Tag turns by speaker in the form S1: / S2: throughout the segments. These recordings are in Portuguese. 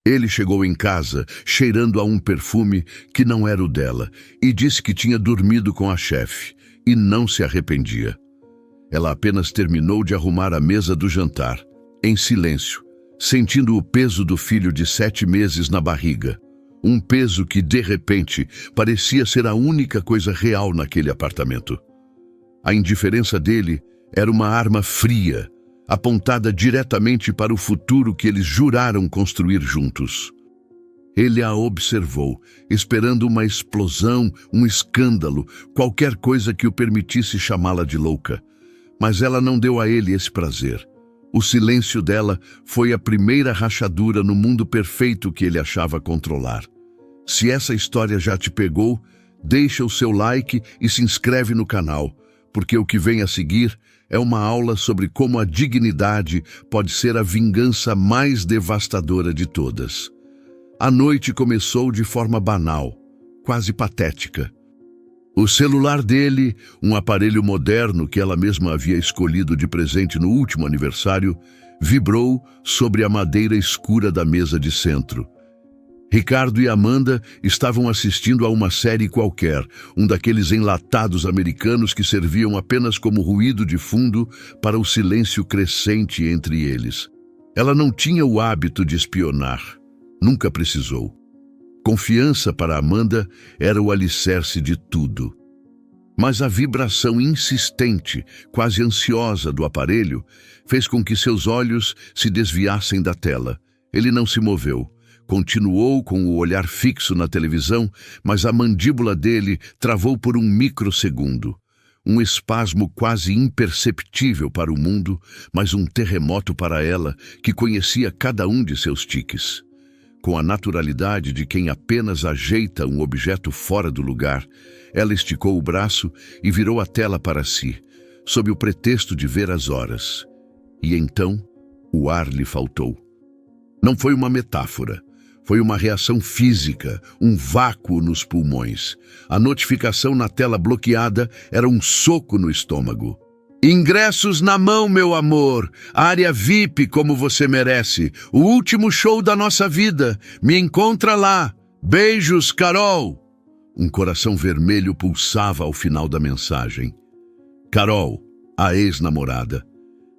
S1: Ele chegou em casa, cheirando a um perfume que não era o dela, e disse que tinha dormido com a chefe, e não se arrependia. Ela apenas terminou de arrumar a mesa do jantar, em silêncio, sentindo o peso do filho de 7 meses na barriga. Um peso que, de repente, parecia ser a única coisa real naquele apartamento. A indiferença dele era uma arma fria, apontada diretamente para o futuro que eles juraram construir juntos. Ele a observou, esperando uma explosão, um escândalo, qualquer coisa que o permitisse chamá-la de louca. Mas ela não deu a ele esse prazer. O silêncio dela foi a primeira rachadura no mundo perfeito que ele achava controlar. Se essa história já te pegou, deixa o seu like e se inscreve no canal, porque o que vem a seguir é uma aula sobre como a dignidade pode ser a vingança mais devastadora de todas. A noite começou de forma banal, quase patética. O celular dele, um aparelho moderno que ela mesma havia escolhido de presente no último aniversário, vibrou sobre a madeira escura da mesa de centro. Ricardo e Amanda estavam assistindo a uma série qualquer, um daqueles enlatados americanos que serviam apenas como ruído de fundo para o silêncio crescente entre eles. Ela não tinha o hábito de espionar, nunca precisou. Confiança para Amanda era o alicerce de tudo. Mas a vibração insistente, quase ansiosa do aparelho, fez com que seus olhos se desviassem da tela. Ele não se moveu. Continuou com o olhar fixo na televisão, mas a mandíbula dele travou por um microsegundo. Um espasmo quase imperceptível para o mundo, mas um terremoto para ela, que conhecia cada um de seus tiques. Com a naturalidade de quem apenas ajeita um objeto fora do lugar, ela esticou o braço e virou a tela para si, sob o pretexto de ver as horas. E então, o ar lhe faltou. Não foi uma metáfora. Foi uma reação física, um vácuo nos pulmões. A notificação na tela bloqueada era um soco no estômago. Ingressos na mão, meu amor. Área VIP como você merece. O último show da nossa vida. Me encontra lá. Beijos, Carol. Um coração vermelho pulsava ao final da mensagem. Carol, a ex-namorada.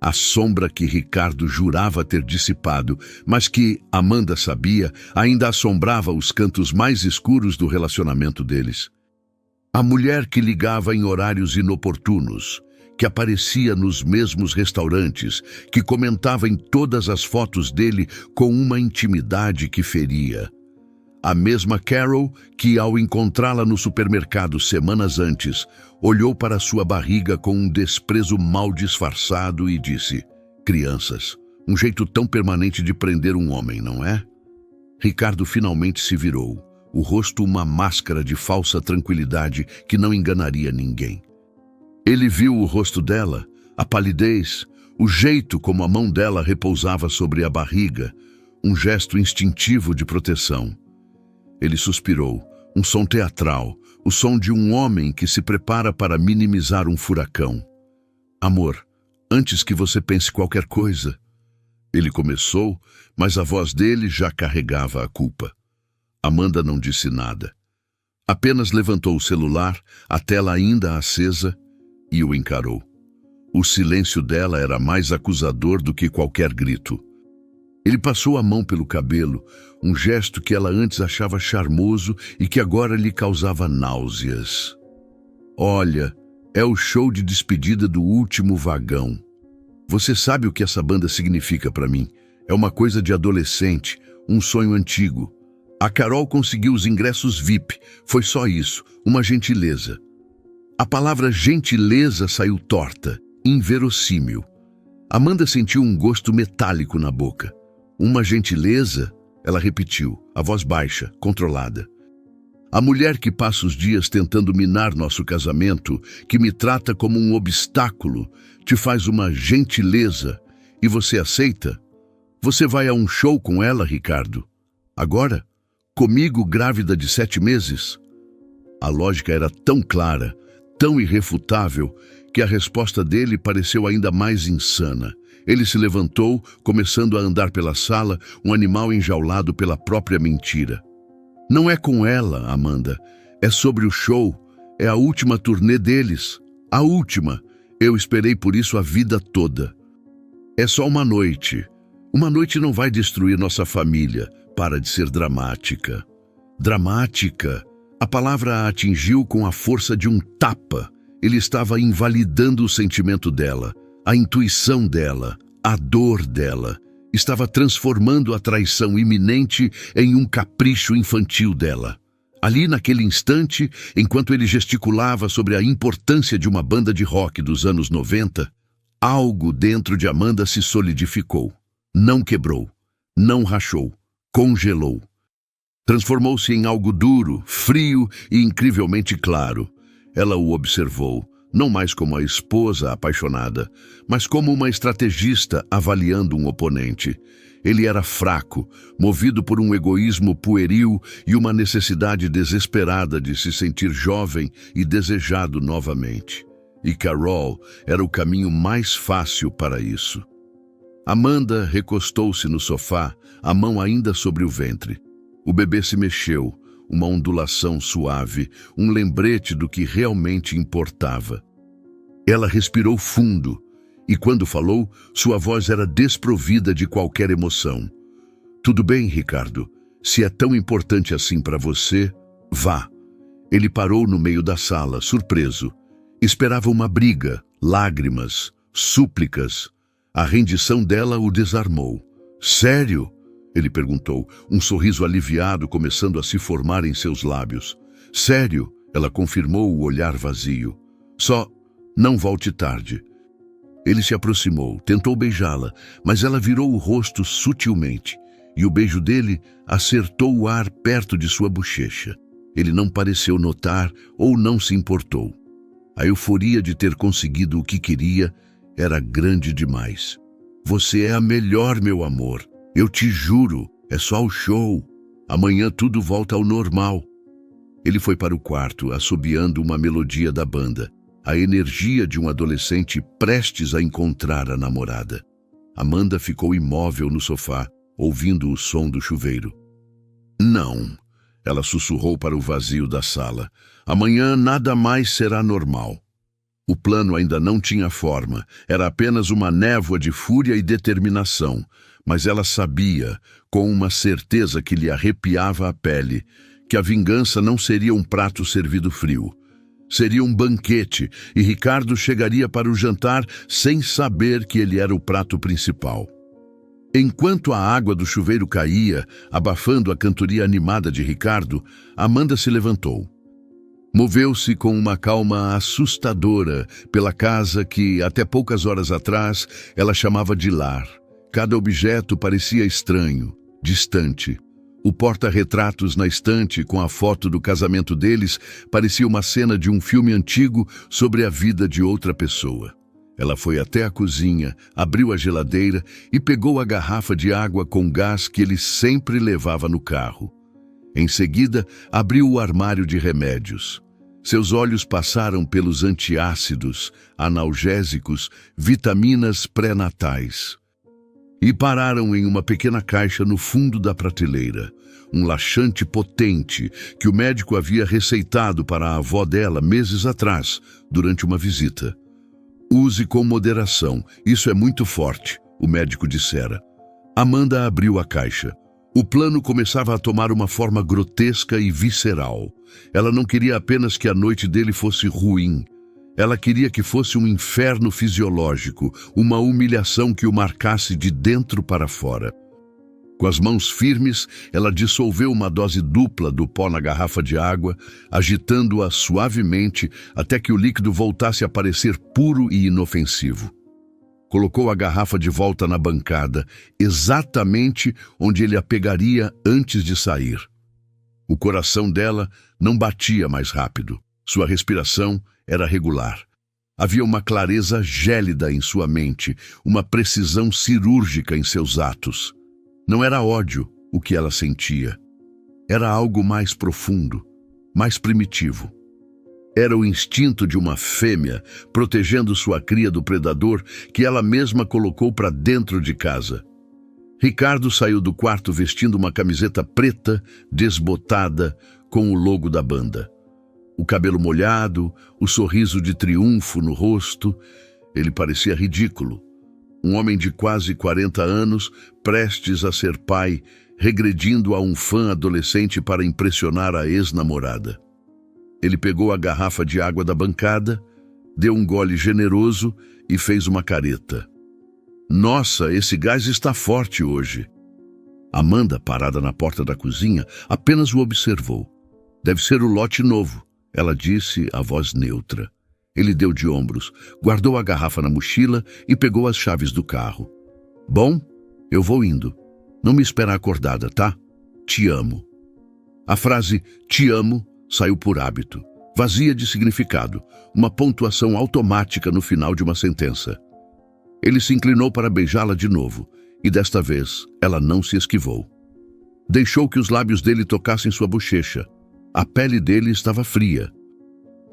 S1: A sombra que Ricardo jurava ter dissipado, mas que, Amanda sabia, ainda assombrava os cantos mais escuros do relacionamento deles. A mulher que ligava em horários inoportunos, que aparecia nos mesmos restaurantes, que comentava em todas as fotos dele com uma intimidade que feria. A mesma Carol que, ao encontrá-la no supermercado semanas antes, olhou para sua barriga com um desprezo mal disfarçado e disse: crianças, um jeito tão permanente de prender um homem, não é? Ricardo finalmente se virou, o rosto uma máscara de falsa tranquilidade que não enganaria ninguém. Ele viu o rosto dela, a palidez, o jeito como a mão dela repousava sobre a barriga, um gesto instintivo de proteção. Ele suspirou, um som teatral, o som de um homem que se prepara para minimizar um furacão. Amor, antes que você pense qualquer coisa. Ele começou, mas a voz dele já carregava a culpa. Amanda não disse nada. Apenas levantou o celular, a tela ainda acesa, e o encarou. O silêncio dela era mais acusador do que qualquer grito. Ele passou a mão pelo cabelo, um gesto que ela antes achava charmoso e que agora lhe causava náuseas. Olha, é o show de despedida do último vagão. Você sabe o que essa banda significa para mim? É uma coisa de adolescente, um sonho antigo. A Carol conseguiu os ingressos VIP, foi só isso, uma gentileza. A palavra gentileza saiu torta, inverossímil. Amanda sentiu um gosto metálico na boca. Uma gentileza, ela repetiu, a voz baixa, controlada. A mulher que passa os dias tentando minar nosso casamento, que me trata como um obstáculo, te faz uma gentileza e você aceita? Você vai a um show com ela, Ricardo? Agora? Comigo grávida de 7 meses? A lógica era tão clara, tão irrefutável, que a resposta dele pareceu ainda mais insana. Ele se levantou, começando a andar pela sala, um animal enjaulado pela própria mentira. Não é com ela, Amanda. É sobre o show. É a última turnê deles. A última. Eu esperei por isso a vida toda. É só uma noite. Uma noite não vai destruir nossa família. Para de ser dramática. Dramática. A palavra a atingiu com a força de um tapa. Ele estava invalidando o sentimento dela, a intuição dela, a dor dela. Estava transformando a traição iminente em um capricho infantil dela. Ali naquele instante, enquanto ele gesticulava sobre a importância de uma banda de rock dos anos 90, algo dentro de Amanda se solidificou. Não quebrou, não rachou, congelou. Transformou-se em algo duro, frio e incrivelmente claro. Ela o observou, não mais como a esposa apaixonada, mas como uma estrategista avaliando um oponente. Ele era fraco, movido por um egoísmo pueril e uma necessidade desesperada de se sentir jovem e desejado novamente. E Carol era o caminho mais fácil para isso. Amanda recostou-se no sofá, a mão ainda sobre o ventre. O bebê se mexeu, uma ondulação suave, um lembrete do que realmente importava. Ela respirou fundo, e quando falou, sua voz era desprovida de qualquer emoção. Tudo bem, Ricardo. Se é tão importante assim para você, vá. Ele parou no meio da sala, surpreso. Esperava uma briga, lágrimas, súplicas. A rendição dela o desarmou. Sério? Ele perguntou, um sorriso aliviado começando a se formar em seus lábios. Sério? Ela confirmou o olhar vazio. Só não volte tarde. Ele se aproximou, tentou beijá-la, mas ela virou o rosto sutilmente, e o beijo dele acertou o ar perto de sua bochecha. Ele não pareceu notar ou não se importou. A euforia de ter conseguido o que queria era grande demais. Você é a melhor, meu amor. Eu te juro, é só o show. Amanhã tudo volta ao normal. Ele foi para o quarto, assobiando uma melodia da banda, a energia de um adolescente prestes a encontrar a namorada. Amanda ficou imóvel no sofá, ouvindo o som do chuveiro. Não, ela sussurrou para o vazio da sala. Amanhã nada mais será normal. O plano ainda não tinha forma, era apenas uma névoa de fúria e determinação, mas ela sabia, com uma certeza que lhe arrepiava a pele, que a vingança não seria um prato servido frio. Seria um banquete, e Ricardo chegaria para o jantar sem saber que ele era o prato principal. Enquanto a água do chuveiro caía, abafando a cantoria animada de Ricardo, Amanda se levantou. Moveu-se com uma calma assustadora pela casa que, até poucas horas atrás, ela chamava de lar. Cada objeto parecia estranho, distante. O porta-retratos na estante com a foto do casamento deles parecia uma cena de um filme antigo sobre a vida de outra pessoa. Ela foi até a cozinha, abriu a geladeira e pegou a garrafa de água com gás que ele sempre levava no carro. Em seguida, abriu o armário de remédios. Seus olhos passaram pelos antiácidos, analgésicos, vitaminas pré-natais. E pararam em uma pequena caixa no fundo da prateleira, um laxante potente que o médico havia receitado para a avó dela meses atrás, durante uma visita. Use com moderação, isso é muito forte, o médico dissera. Amanda abriu a caixa. O plano começava a tomar uma forma grotesca e visceral. Ela não queria apenas que a noite dele fosse ruim. Ela queria que fosse um inferno fisiológico, uma humilhação que o marcasse de dentro para fora. Com as mãos firmes, ela dissolveu uma dose dupla do pó na garrafa de água, agitando-a suavemente até que o líquido voltasse a parecer puro e inofensivo. Colocou a garrafa de volta na bancada, exatamente onde ele a pegaria antes de sair. O coração dela não batia mais rápido. Sua respiração era regular. Havia uma clareza gélida em sua mente, uma precisão cirúrgica em seus atos. Não era ódio o que ela sentia. Era algo mais profundo, mais primitivo. Era o instinto de uma fêmea protegendo sua cria do predador que ela mesma colocou para dentro de casa. Ricardo saiu do quarto vestindo uma camiseta preta, desbotada, com o logo da banda. O cabelo molhado, o sorriso de triunfo no rosto, ele parecia ridículo. Um homem de quase 40 anos, prestes a ser pai, regredindo a um fã adolescente para impressionar a ex-namorada. Ele pegou a garrafa de água da bancada, deu um gole generoso e fez uma careta. Nossa, esse gás está forte hoje. Amanda, parada na porta da cozinha, apenas o observou. Deve ser o lote novo, ela disse, a voz neutra. Ele deu de ombros, guardou a garrafa na mochila e pegou as chaves do carro. Bom, eu vou indo. Não me espera acordada, tá? Te amo. A frase te amo saiu por hábito, vazia de significado, uma pontuação automática no final de uma sentença. Ele se inclinou para beijá-la de novo, e desta vez ela não se esquivou. Deixou que os lábios dele tocassem sua bochecha. A pele dele estava fria.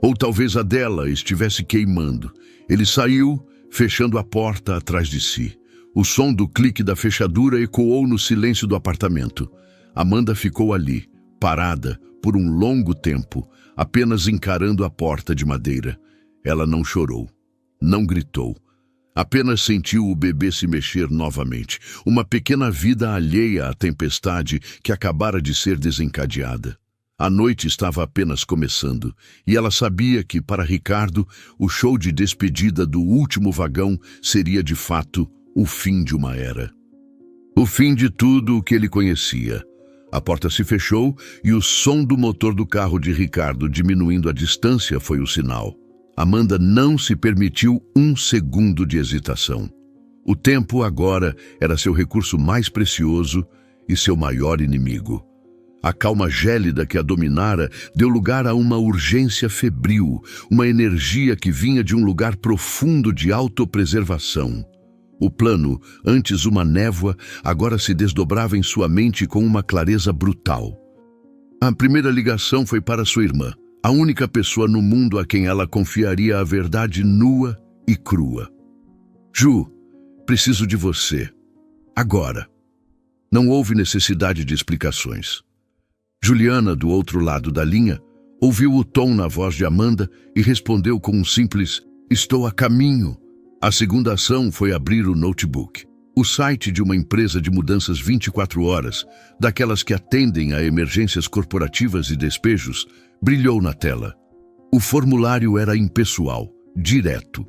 S1: Ou talvez a dela estivesse queimando. Ele saiu, fechando a porta atrás de si. O som do clique da fechadura ecoou no silêncio do apartamento. Amanda ficou ali, parada, por um longo tempo, apenas encarando a porta de madeira. Ela não chorou, não gritou. Apenas sentiu o bebê se mexer novamente, uma pequena vida alheia à tempestade que acabara de ser desencadeada. A noite estava apenas começando, e ela sabia que, para Ricardo, o show de despedida do último vagão seria, de fato, o fim de uma era. O fim de tudo o que ele conhecia. A porta se fechou e o som do motor do carro de Ricardo diminuindo a distância foi o sinal. Amanda não se permitiu um segundo de hesitação. O tempo agora era seu recurso mais precioso e seu maior inimigo. A calma gélida que a dominara deu lugar a uma urgência febril, uma energia que vinha de um lugar profundo de autopreservação. O plano, antes uma névoa, agora se desdobrava em sua mente com uma clareza brutal. A primeira ligação foi para sua irmã, a única pessoa no mundo a quem ela confiaria a verdade nua e crua. Ju, preciso de você. Agora. Não houve necessidade de explicações. Juliana, do outro lado da linha, ouviu o tom na voz de Amanda e respondeu com um simples "Estou a caminho". A segunda ação foi abrir o notebook, o site de uma empresa de mudanças 24 horas, daquelas que atendem a emergências corporativas e despejos, brilhou na tela. O formulário era impessoal, direto.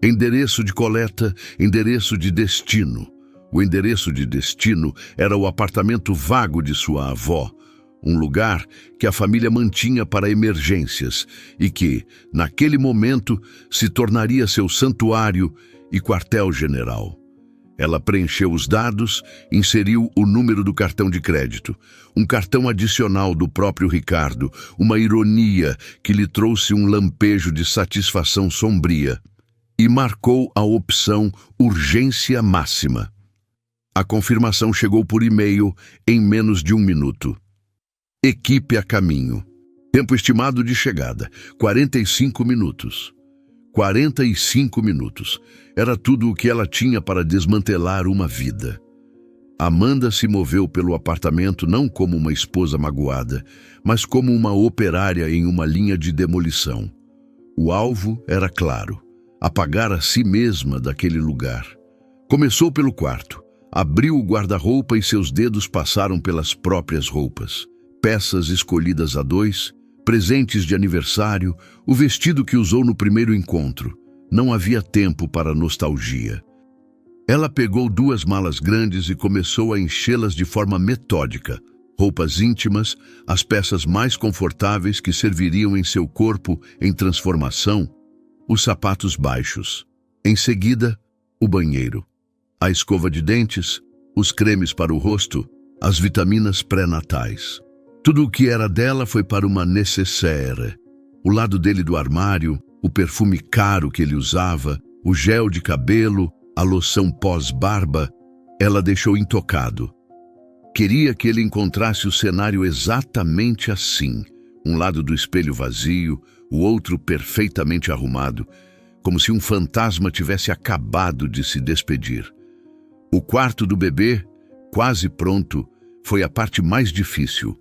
S1: Endereço de coleta, endereço de destino. O endereço de destino era o apartamento vago de sua avó, um lugar que a família mantinha para emergências e que, naquele momento, se tornaria seu santuário e quartel-general. Ela preencheu os dados, inseriu o número do cartão de crédito, um cartão adicional do próprio Ricardo, uma ironia que lhe trouxe um lampejo de satisfação sombria, e marcou a opção urgência máxima. A confirmação chegou por e-mail em menos de 1 minuto. Equipe a caminho. Tempo estimado de chegada, 45 minutos. 45 minutos. Era tudo o que ela tinha para desmantelar uma vida. Amanda se moveu pelo apartamento não como uma esposa magoada, mas como uma operária em uma linha de demolição. O alvo era claro: apagar a si mesma daquele lugar. Começou pelo quarto, abriu o guarda-roupa e seus dedos passaram pelas próprias roupas. Peças escolhidas a dois, presentes de aniversário, o vestido que usou no primeiro encontro. Não havia tempo para nostalgia. Ela pegou 2 malas grandes e começou a enchê-las de forma metódica. Roupas íntimas, as peças mais confortáveis que serviriam em seu corpo em transformação, os sapatos baixos. Em seguida, o banheiro. A escova de dentes, os cremes para o rosto, as vitaminas pré-natais. Tudo o que era dela foi para uma nécessaire. O lado dele do armário, o perfume caro que ele usava, o gel de cabelo, a loção pós-barba, ela deixou intocado. Queria que ele encontrasse o cenário exatamente assim. Um lado do espelho vazio, o outro perfeitamente arrumado, como se um fantasma tivesse acabado de se despedir. O quarto do bebê, quase pronto, foi a parte mais difícil.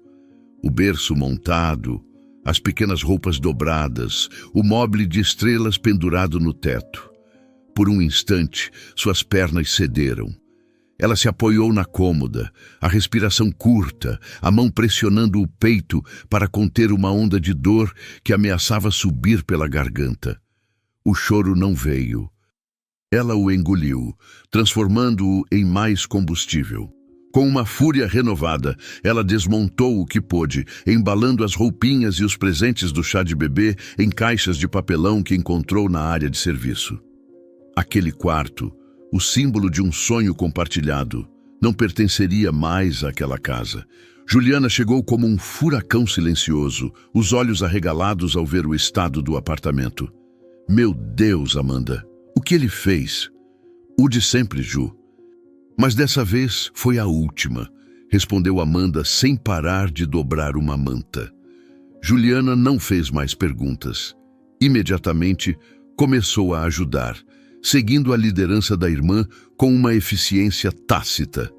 S1: O berço montado, as pequenas roupas dobradas, o móble de estrelas pendurado no teto. Por um instante, suas pernas cederam. Ela se apoiou na cômoda, a respiração curta, a mão pressionando o peito para conter uma onda de dor que ameaçava subir pela garganta. O choro não veio. Ela o engoliu, transformando-o em mais combustível. Com uma fúria renovada, ela desmontou o que pôde, embalando as roupinhas e os presentes do chá de bebê em caixas de papelão que encontrou na área de serviço. Aquele quarto, o símbolo de um sonho compartilhado, não pertenceria mais àquela casa. Juliana chegou como um furacão silencioso, os olhos arregalados ao ver o estado do apartamento. Meu Deus, Amanda, o que ele fez? O de sempre, Ju. Mas dessa vez foi a última, respondeu Amanda sem parar de dobrar uma manta. Juliana não fez mais perguntas. Imediatamente começou a ajudar, seguindo a liderança da irmã com uma eficiência tácita.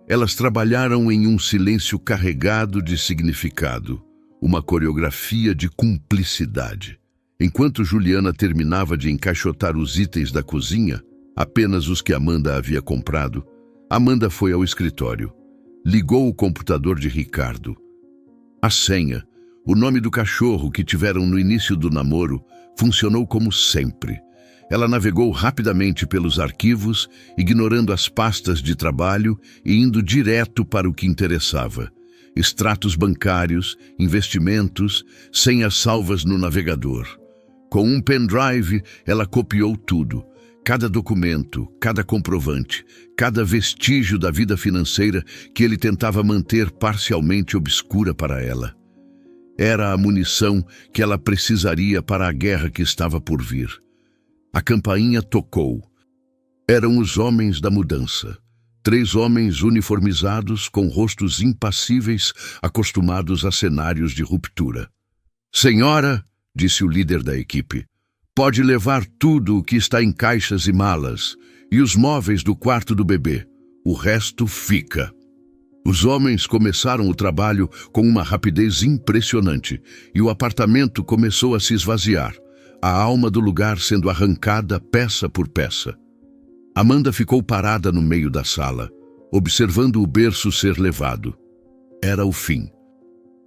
S1: Elas trabalharam em um silêncio carregado de significado, uma coreografia de cumplicidade. Enquanto Juliana terminava de encaixotar os itens da cozinha, apenas os que Amanda havia comprado, Amanda foi ao escritório. Ligou o computador de Ricardo. A senha, o nome do cachorro que tiveram no início do namoro, funcionou como sempre. Ela navegou rapidamente pelos arquivos, ignorando as pastas de trabalho e indo direto para o que interessava. Extratos bancários, investimentos, senhas salvas no navegador. Com um pendrive, ela copiou tudo. Cada documento, cada comprovante, cada vestígio da vida financeira que ele tentava manter parcialmente obscura para ela. Era a munição que ela precisaria para a guerra que estava por vir. A campainha tocou. Eram os homens da mudança. 3 homens uniformizados com rostos impassíveis, acostumados a cenários de ruptura. Senhora, disse o líder da equipe, pode levar tudo o que está em caixas e malas, e os móveis do quarto do bebê. O resto fica. Os homens começaram o trabalho com uma rapidez impressionante, e o apartamento começou a se esvaziar, a alma do lugar sendo arrancada peça por peça. Amanda ficou parada no meio da sala, observando o berço ser levado. Era o fim.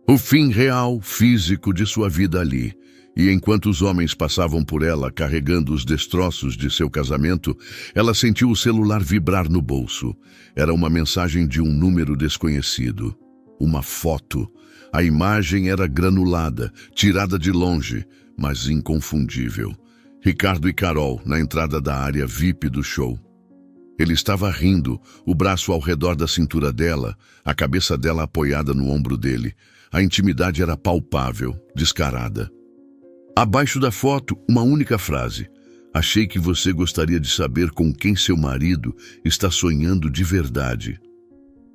S1: O fim real, físico de sua vida ali. E enquanto os homens passavam por ela carregando os destroços de seu casamento, ela sentiu o celular vibrar no bolso. Era uma mensagem de um número desconhecido. Uma foto. A imagem era granulada, tirada de longe, mas inconfundível. Ricardo e Carol, na entrada da área VIP do show. Ele estava rindo, o braço ao redor da cintura dela, a cabeça dela apoiada no ombro dele. A intimidade era palpável, descarada. Abaixo da foto, uma única frase. Achei que você gostaria de saber com quem seu marido está sonhando de verdade.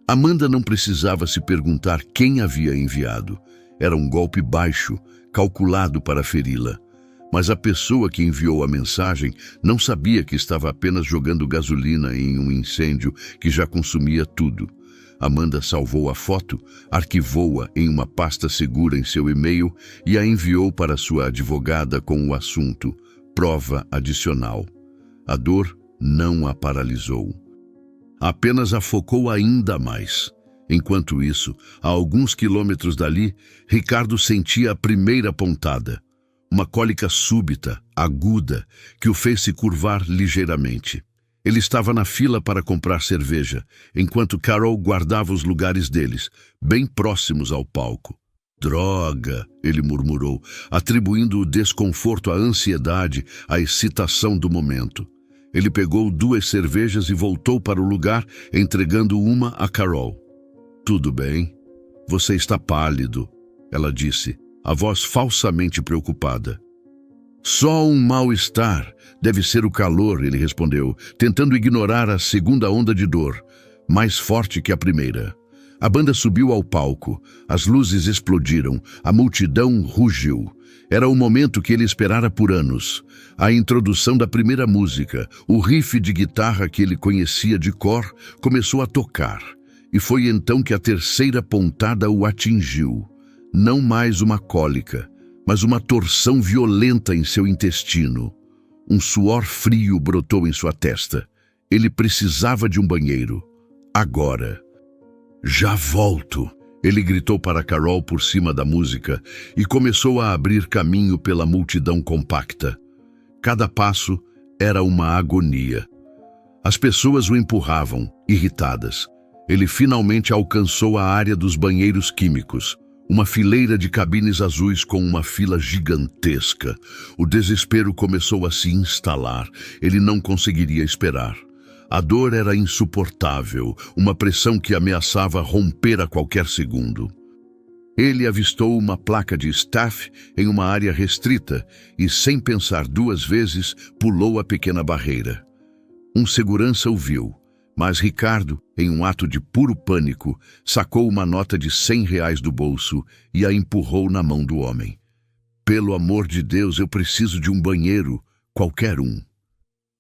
S1: Amanda não precisava se perguntar quem havia enviado. Era um golpe baixo, calculado para feri-la. Mas a pessoa que enviou a mensagem não sabia que estava apenas jogando gasolina em um incêndio que já consumia tudo. Amanda salvou a foto, arquivou-a em uma pasta segura em seu e-mail e a enviou para sua advogada com o assunto prova adicional. A dor não a paralisou. Apenas a focou ainda mais. Enquanto isso, a alguns quilômetros dali, Ricardo sentia a primeira pontada. Uma cólica súbita, aguda, que o fez se curvar ligeiramente. Ele estava na fila para comprar cerveja, enquanto Carol guardava os lugares deles, bem próximos ao palco. Droga, ele murmurou, atribuindo o desconforto à ansiedade, à excitação do momento. Ele pegou 2 cervejas e voltou para o lugar, entregando uma a Carol. Tudo bem? Você está pálido, ela disse, a voz falsamente preocupada. Só um mal-estar. Deve ser o calor, ele respondeu, tentando ignorar a segunda onda de dor, mais forte que a primeira. A banda subiu ao palco, as luzes explodiram, a multidão rugiu. Era o momento que ele esperara por anos. A introdução da primeira música, o riff de guitarra que ele conhecia de cor, começou a tocar. E foi então que a terceira pontada o atingiu. Não mais uma cólica, mas uma torção violenta em seu intestino. Um suor frio brotou em sua testa. Ele precisava de um banheiro. Agora. Já volto, ele gritou para Carol por cima da música e começou a abrir caminho pela multidão compacta. Cada passo era uma agonia. As pessoas o empurravam, irritadas. Ele finalmente alcançou a área dos banheiros químicos, uma fileira de cabines azuis com uma fila gigantesca. O desespero começou a se instalar. Ele não conseguiria esperar. A dor era insuportável, uma pressão que ameaçava romper a qualquer segundo. Ele avistou uma placa de staff em uma área restrita e, sem pensar duas vezes, pulou a pequena barreira. Um segurança o viu, mas Ricardo, em um ato de puro pânico, sacou uma nota de R$ 100 do bolso e a empurrou na mão do homem. Pelo amor de Deus, eu preciso de um banheiro, qualquer um.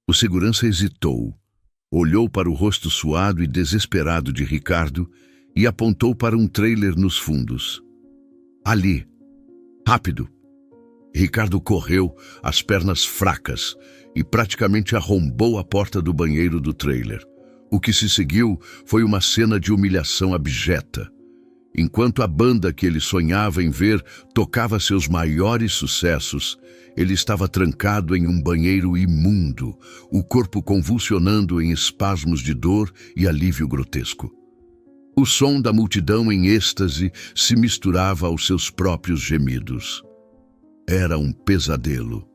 S1: O segurança hesitou. Olhou para o rosto suado e desesperado de Ricardo e apontou para um trailer nos fundos. Ali. Rápido. Ricardo correu, as pernas fracas, e praticamente arrombou a porta do banheiro do trailer. O que se seguiu foi uma cena de humilhação abjeta. Enquanto a banda que ele sonhava em ver tocava seus maiores sucessos, ele estava trancado em um banheiro imundo, o corpo convulsionando em espasmos de dor e alívio grotesco. O som da multidão em êxtase se misturava aos seus próprios gemidos. Era um pesadelo.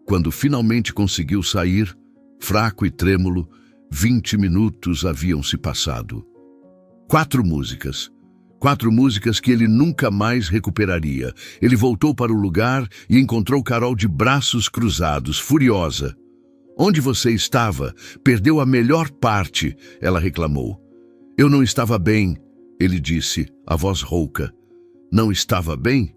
S1: Quando finalmente conseguiu sair, fraco e trêmulo, 20 minutos haviam se passado. 4 músicas. 4 músicas que ele nunca mais recuperaria. Ele voltou para o lugar e encontrou Carol de braços cruzados, furiosa. "Onde você estava? Perdeu a melhor parte", ela reclamou. "Eu não estava bem", ele disse, a voz rouca. "Não estava bem?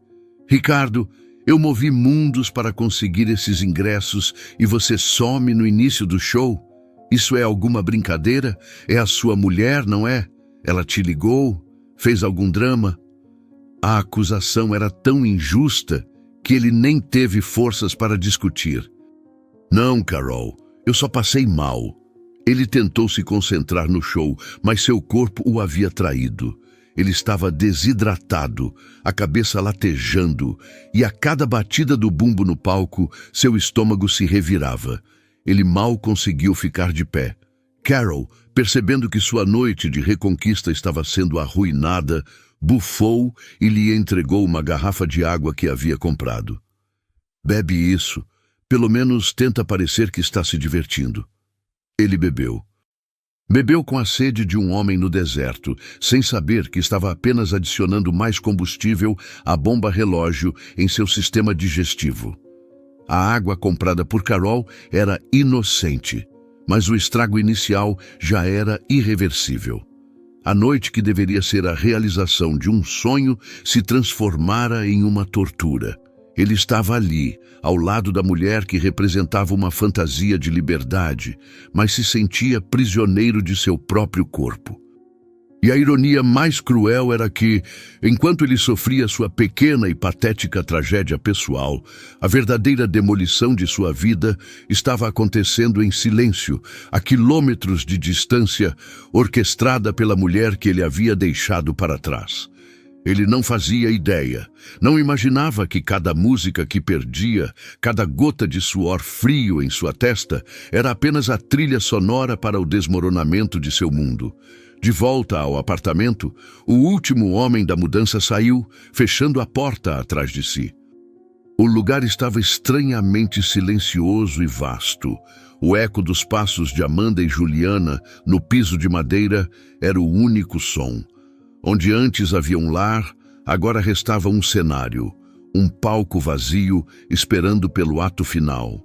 S1: Ricardo, eu movi mundos para conseguir esses ingressos e você some no início do show? Isso é alguma brincadeira? É a sua mulher, não é? Ela te ligou? Fez algum drama?" A acusação era tão injusta que ele nem teve forças para discutir. "Não, Carol, eu só passei mal." Ele tentou se concentrar no show, mas seu corpo o havia traído. Ele estava desidratado, a cabeça latejando, e a cada batida do bumbo no palco, seu estômago se revirava. Ele mal conseguiu ficar de pé. Carol, percebendo que sua noite de reconquista estava sendo arruinada, bufou e lhe entregou uma garrafa de água que havia comprado. "Bebe isso. Pelo menos tenta parecer que está se divertindo." Ele bebeu. Bebeu com a sede de um homem no deserto, sem saber que estava apenas adicionando mais combustível à bomba relógio em seu sistema digestivo. A água comprada por Carol era inocente, mas o estrago inicial já era irreversível. A noite que deveria ser a realização de um sonho se transformara em uma tortura. Ele estava ali, ao lado da mulher que representava uma fantasia de liberdade, mas se sentia prisioneiro de seu próprio corpo. E a ironia mais cruel era que, enquanto ele sofria sua pequena e patética tragédia pessoal, a verdadeira demolição de sua vida estava acontecendo em silêncio, a quilômetros de distância, orquestrada pela mulher que ele havia deixado para trás. Ele não fazia ideia, não imaginava que cada música que perdia, cada gota de suor frio em sua testa, era apenas a trilha sonora para o desmoronamento de seu mundo. De volta ao apartamento, o último homem da mudança saiu, fechando a porta atrás de si. O lugar estava estranhamente silencioso e vasto. O eco dos passos de Amanda e Juliana no piso de madeira era o único som. Onde antes havia um lar, agora restava um cenário, um palco vazio esperando pelo ato final.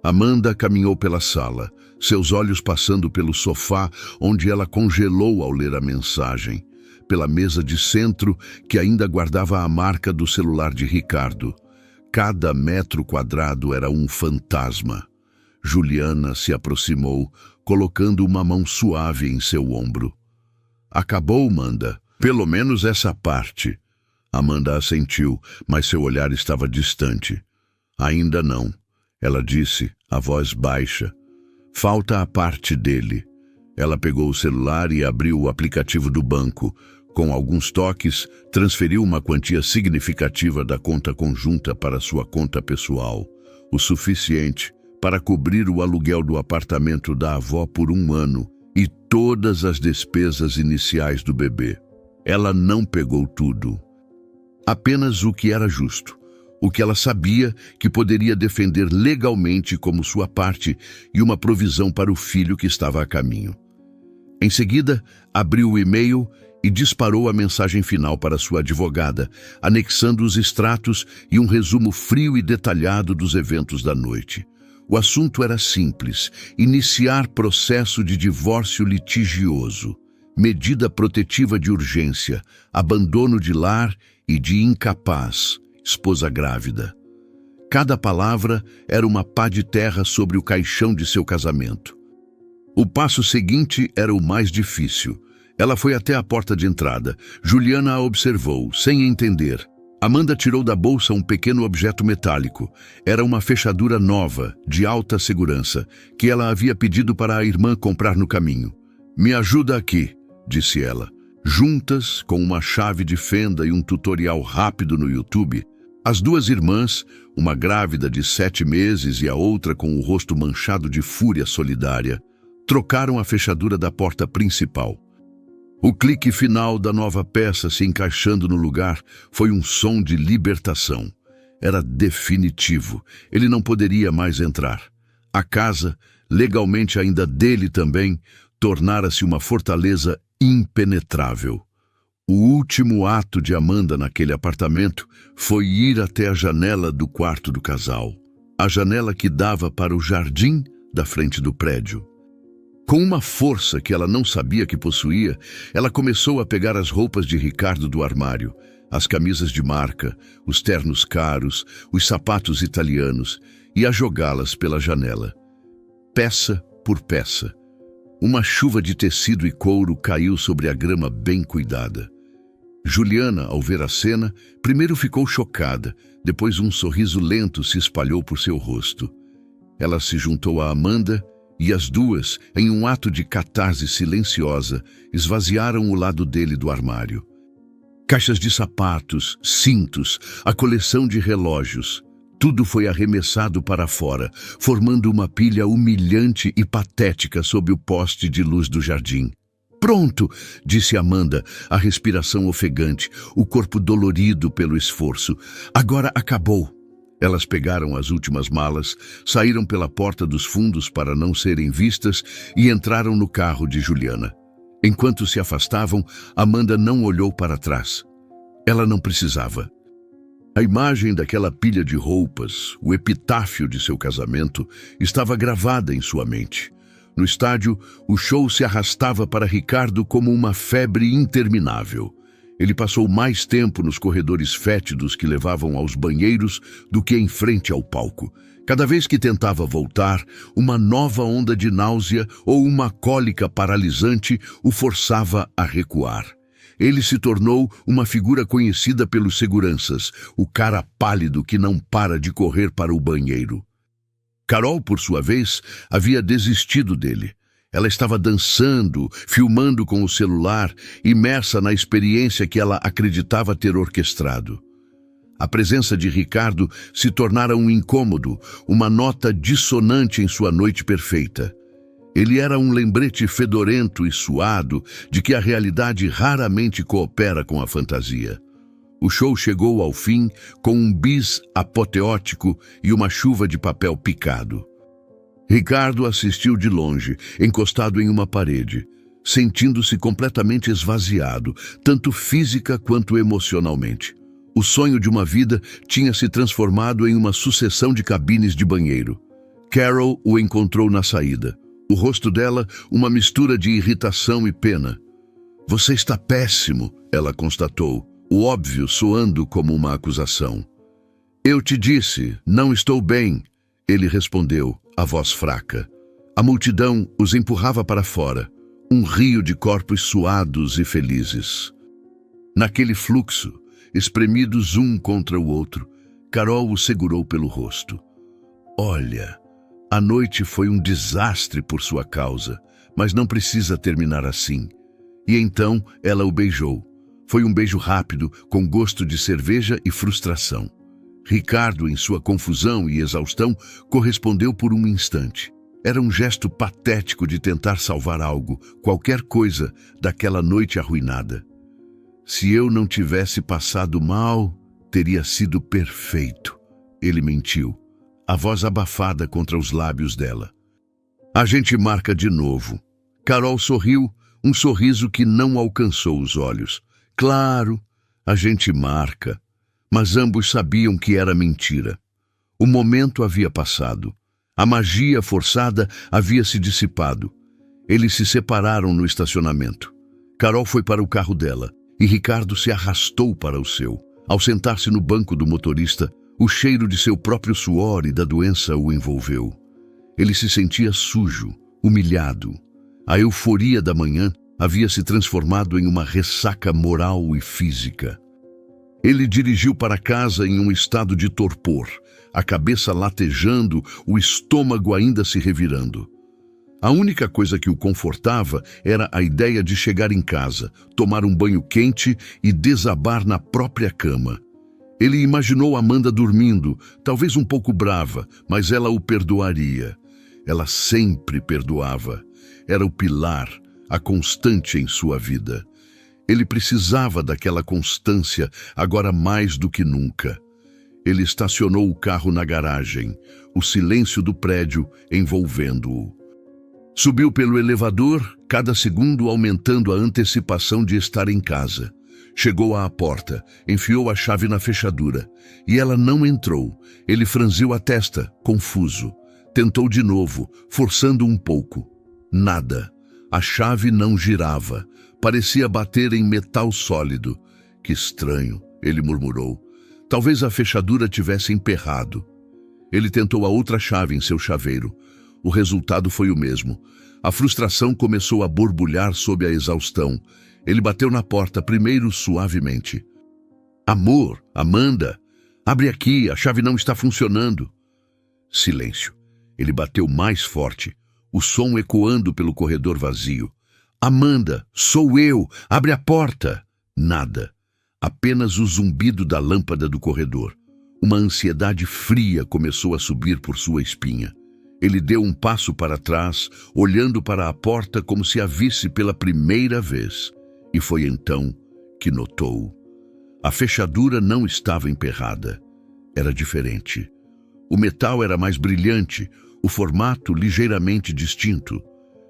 S1: Amanda caminhou pela sala, seus olhos passando pelo sofá onde ela congelou ao ler a mensagem. pela mesa de centro que ainda guardava a marca do celular de Ricardo. Cada metro quadrado era um fantasma. Juliana se aproximou, colocando uma mão suave em seu ombro. Acabou, Amanda. Pelo menos essa parte. Amanda assentiu, mas seu olhar estava distante. Ainda não, ela disse, a voz baixa. Falta a parte dele. Ela pegou o celular e abriu o aplicativo do banco. Com alguns toques, transferiu uma quantia significativa da conta conjunta para sua conta pessoal. O suficiente para cobrir o aluguel do apartamento da avó por 1 ano e todas as despesas iniciais do bebê. Ela não pegou tudo. Apenas o que era justo. O que ela sabia que poderia defender legalmente como sua parte e uma provisão para o filho que estava a caminho. Em seguida, abriu o e-mail e disparou a mensagem final para sua advogada, anexando os extratos e um resumo frio e detalhado dos eventos da noite. O assunto era simples: iniciar processo de divórcio litigioso, medida protetiva de urgência, abandono de lar e de incapaz, esposa grávida. Cada palavra era uma pá de terra sobre o caixão de seu casamento. O passo seguinte era o mais difícil. Ela foi até a porta de entrada. Juliana a observou, sem entender. Amanda tirou da bolsa um pequeno objeto metálico. Era uma fechadura nova, de alta segurança, que ela havia pedido para a irmã comprar no caminho. Me ajuda aqui, disse ela. Juntas, com uma chave de fenda e um tutorial rápido no YouTube, as duas irmãs, uma grávida de 7 meses e a outra com o rosto manchado de fúria solidária, trocaram a fechadura da porta principal. O clique final da nova peça se encaixando no lugar foi um som de libertação. Era definitivo. Ele não poderia mais entrar. A casa, legalmente ainda dele também, tornara-se uma fortaleza impenetrável. O último ato de Amanda naquele apartamento foi ir até a janela do quarto do casal. A janela que dava para o jardim da frente do prédio. Com uma força que ela não sabia que possuía, ela começou a pegar as roupas de Ricardo do armário, as camisas de marca, os ternos caros, os sapatos italianos, e a jogá-las pela janela. Peça por peça. Uma chuva de tecido e couro caiu sobre a grama bem cuidada. Juliana, ao ver a cena, primeiro ficou chocada, depois um sorriso lento se espalhou por seu rosto. Ela se juntou a Amanda e as duas, em um ato de catarse silenciosa, esvaziaram o lado dele do armário. Caixas de sapatos, cintos, a coleção de relógios. Tudo foi arremessado para fora, formando uma pilha humilhante e patética sob o poste de luz do jardim. Pronto, disse Amanda, a respiração ofegante, o corpo dolorido pelo esforço. Agora acabou. Elas pegaram as últimas malas, saíram pela porta dos fundos para não serem vistas e entraram no carro de Juliana. Enquanto se afastavam, Amanda não olhou para trás. Ela não precisava. A imagem daquela pilha de roupas, o epitáfio de seu casamento, estava gravada em sua mente. No estádio, o show se arrastava para Ricardo como uma febre interminável. Ele passou mais tempo nos corredores fétidos que levavam aos banheiros do que em frente ao palco. Cada vez que tentava voltar, uma nova onda de náusea ou uma cólica paralisante o forçava a recuar. Ele se tornou uma figura conhecida pelos seguranças, o cara pálido que não para de correr para o banheiro. Carol, por sua vez, havia desistido dele. Ela estava dançando, filmando com o celular, imersa na experiência que ela acreditava ter orquestrado. A presença de Ricardo se tornara um incômodo, uma nota dissonante em sua noite perfeita. Ele era um lembrete fedorento e suado de que a realidade raramente coopera com a fantasia. O show chegou ao fim com um bis apoteótico e uma chuva de papel picado. Ricardo assistiu de longe, encostado em uma parede, sentindo-se completamente esvaziado, tanto física quanto emocionalmente. O sonho de uma vida tinha se transformado em uma sucessão de cabines de banheiro. Carol o encontrou na saída. O rosto dela, uma mistura de irritação e pena. Você está péssimo, ela constatou, o óbvio soando como uma acusação. Eu te disse, não estou bem, ele respondeu, a voz fraca. A multidão os empurrava para fora, um rio de corpos suados e felizes. Naquele fluxo, espremidos um contra o outro, Carol o segurou pelo rosto. Olha, a noite foi um desastre por sua causa, mas não precisa terminar assim. E então ela o beijou. Foi um beijo rápido, com gosto de cerveja e frustração. Ricardo, em sua confusão e exaustão, correspondeu por um instante. Era um gesto patético de tentar salvar algo, qualquer coisa, daquela noite arruinada. Se eu não tivesse passado mal, teria sido perfeito. Ele mentiu, a voz abafada contra os lábios dela. A gente marca de novo. Carol sorriu, um sorriso que não alcançou os olhos. Claro, a gente marca. Mas ambos sabiam que era mentira. O momento havia passado. A magia forçada havia se dissipado. Eles se separaram no estacionamento. Carol foi para o carro dela e Ricardo se arrastou para o seu. Ao sentar-se no banco do motorista, o cheiro de seu próprio suor e da doença o envolveu. Ele se sentia sujo, humilhado. A euforia da manhã havia se transformado em uma ressaca moral e física. Ele dirigiu para casa em um estado de torpor, a cabeça latejando, o estômago ainda se revirando. A única coisa que o confortava era a ideia de chegar em casa, tomar um banho quente e desabar na própria cama. Ele imaginou Amanda dormindo, talvez um pouco brava, mas ela o perdoaria. Ela sempre perdoava. Era o pilar, a constante em sua vida. Ele precisava daquela constância, agora mais do que nunca. Ele estacionou o carro na garagem, o silêncio do prédio envolvendo-o. Subiu pelo elevador, cada segundo aumentando a antecipação de estar em casa. Chegou à porta, enfiou a chave na fechadura. E ela não entrou. Ele franziu a testa, confuso. Tentou de novo, forçando um pouco. Nada. A chave não girava. Parecia bater em metal sólido. Que estranho, ele murmurou. Talvez a fechadura tivesse emperrado. Ele tentou a outra chave em seu chaveiro. O resultado foi o mesmo. A frustração começou a borbulhar sob a exaustão. Ele bateu na porta, primeiro suavemente. Amor, Amanda, abre aqui, a chave não está funcionando. Silêncio. Ele bateu mais forte, o som ecoando pelo corredor vazio. Amanda, sou eu, abre a porta. Nada. Apenas o zumbido da lâmpada do corredor. Uma ansiedade fria começou a subir por sua espinha. Ele deu um passo para trás, olhando para a porta como se a visse pela primeira vez. E foi então que notou. A fechadura não estava emperrada. Era diferente. O metal era mais brilhante, o formato ligeiramente distinto.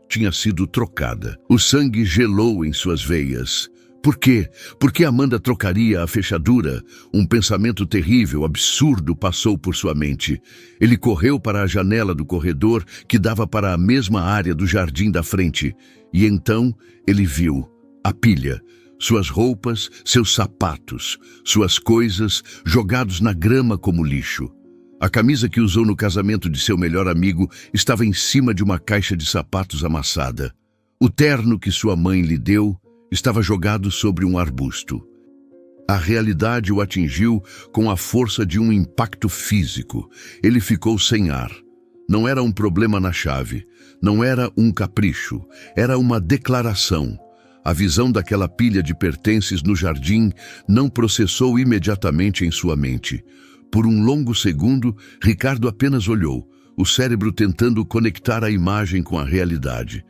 S1: Tinha sido trocada. O sangue gelou em suas veias. Por quê? Por que Amanda trocaria a fechadura? Um pensamento terrível, absurdo, passou por sua mente. Ele correu para a janela do corredor que dava para a mesma área do jardim da frente. E então ele viu a pilha, suas roupas, seus sapatos, suas coisas jogados na grama como lixo. A camisa que usou no casamento de seu melhor amigo estava em cima de uma caixa de sapatos amassada. O terno que sua mãe lhe deu estava jogado sobre um arbusto. A realidade o atingiu com a força de um impacto físico. Ele ficou sem ar. Não era um problema na chave, não era um capricho, era uma declaração. A visão daquela pilha de pertences no jardim não processou imediatamente em sua mente. Por um longo segundo, Ricardo apenas olhou, o cérebro tentando conectar a imagem com a realidade.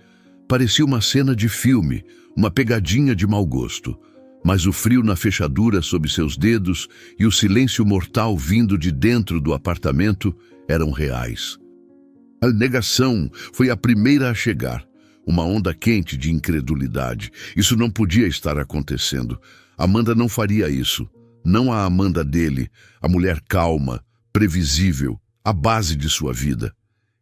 S1: Parecia uma cena de filme, uma pegadinha de mau gosto. Mas o frio na fechadura sob seus dedos e o silêncio mortal vindo de dentro do apartamento eram reais. A negação foi a primeira a chegar. Uma onda quente de incredulidade. Isso não podia estar acontecendo. Amanda não faria isso. Não a Amanda dele, a mulher calma, previsível, a base de sua vida.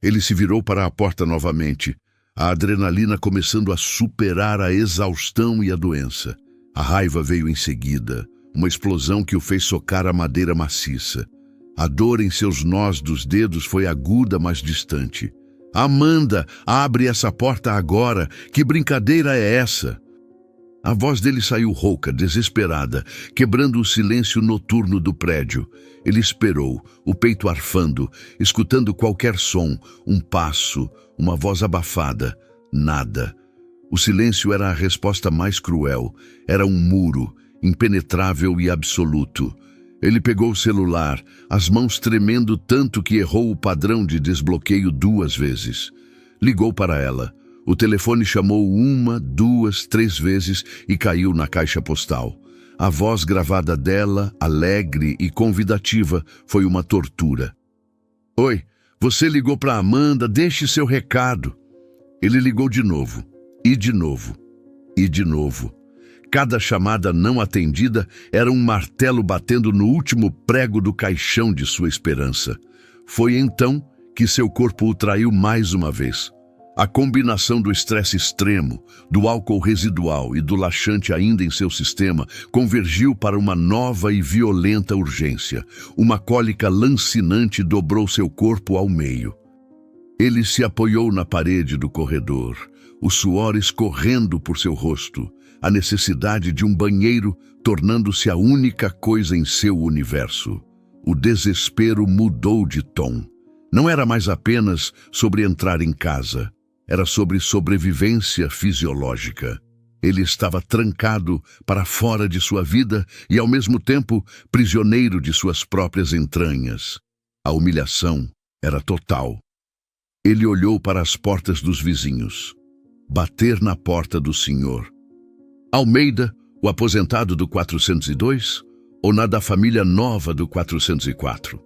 S1: Ele se virou para a porta novamente. a adrenalina começando a superar a exaustão e a doença. A raiva veio em seguida, uma explosão que o fez socar a madeira maciça. A dor em seus nós dos dedos foi aguda, mas distante. Amanda, abre essa porta agora! Que brincadeira é essa? A voz dele saiu rouca, desesperada, quebrando o silêncio noturno do prédio. Ele esperou, o peito arfando, escutando qualquer som, um passo, uma voz abafada. Nada. O silêncio era a resposta mais cruel. Era um muro, impenetrável e absoluto. Ele pegou o celular, as mãos tremendo tanto que errou o padrão de desbloqueio 2 vezes. Ligou para ela. O telefone chamou 1, 2, 3 vezes e caiu na caixa postal. A voz gravada dela, alegre e convidativa, foi uma tortura. Oi, você ligou para Amanda, deixe seu recado. Ele ligou de novo, e de novo, e de novo. Cada chamada não atendida era um martelo batendo no último prego do caixão de sua esperança. Foi então que seu corpo o traiu mais uma vez. A combinação do estresse extremo, do álcool residual e do laxante ainda em seu sistema convergiu para uma nova e violenta urgência. Uma cólica lancinante dobrou seu corpo ao meio. Ele se apoiou na parede do corredor, o suor escorrendo por seu rosto, a necessidade de um banheiro tornando-se a única coisa em seu universo. O desespero mudou de tom. Não era mais apenas sobre entrar em casa. Era sobre sobrevivência fisiológica. Ele estava trancado para fora de sua vida e, ao mesmo tempo, prisioneiro de suas próprias entranhas. A humilhação era total. Ele olhou para as portas dos vizinhos. Bater na porta do senhor. Almeida, o aposentado do 402, ou na da família nova do 404?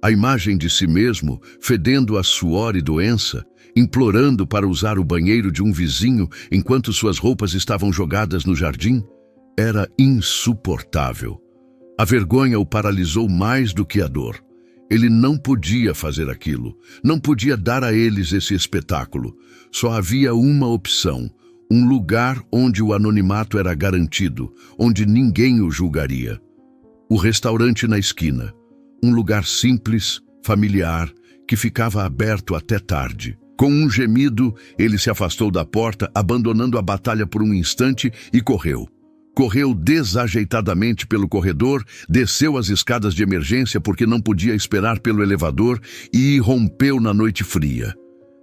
S1: A imagem de si mesmo, fedendo a suor e doença, implorando para usar o banheiro de um vizinho enquanto suas roupas estavam jogadas no jardim, era insuportável. A vergonha o paralisou mais do que a dor. Ele não podia fazer aquilo, não podia dar a eles esse espetáculo. Só havia uma opção, um lugar onde o anonimato era garantido, onde ninguém o julgaria. O restaurante na esquina. Um lugar simples, familiar, que ficava aberto até tarde. Com um gemido, ele se afastou da porta, abandonando a batalha por um instante e correu. Correu desajeitadamente pelo corredor, desceu as escadas de emergência porque não podia esperar pelo elevador e irrompeu na noite fria.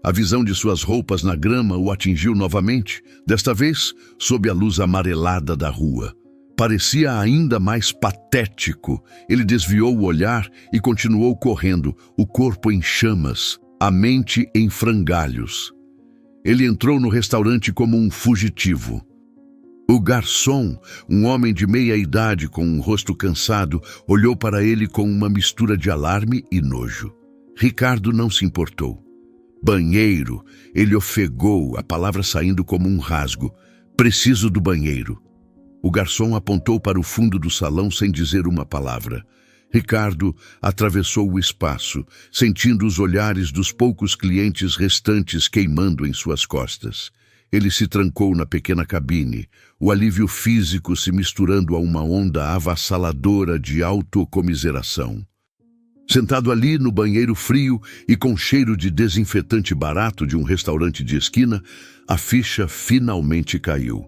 S1: A visão de suas roupas na grama o atingiu novamente, desta vez sob a luz amarelada da rua. Parecia ainda mais patético. Ele desviou o olhar e continuou correndo, o corpo em chamas, a mente em frangalhos. Ele entrou no restaurante como um fugitivo. O garçom, um homem de meia idade com um rosto cansado, olhou para ele com uma mistura de alarme e nojo. Ricardo não se importou. Banheiro, ele ofegou, a palavra saindo como um rasgo. Preciso do banheiro. O garçom apontou para o fundo do salão sem dizer uma palavra. Ricardo atravessou o espaço, sentindo os olhares dos poucos clientes restantes queimando em suas costas. Ele se trancou na pequena cabine, o alívio físico se misturando a uma onda avassaladora de autocomiseração. Sentado ali no banheiro frio e com cheiro de desinfetante barato de um restaurante de esquina, a ficha finalmente caiu.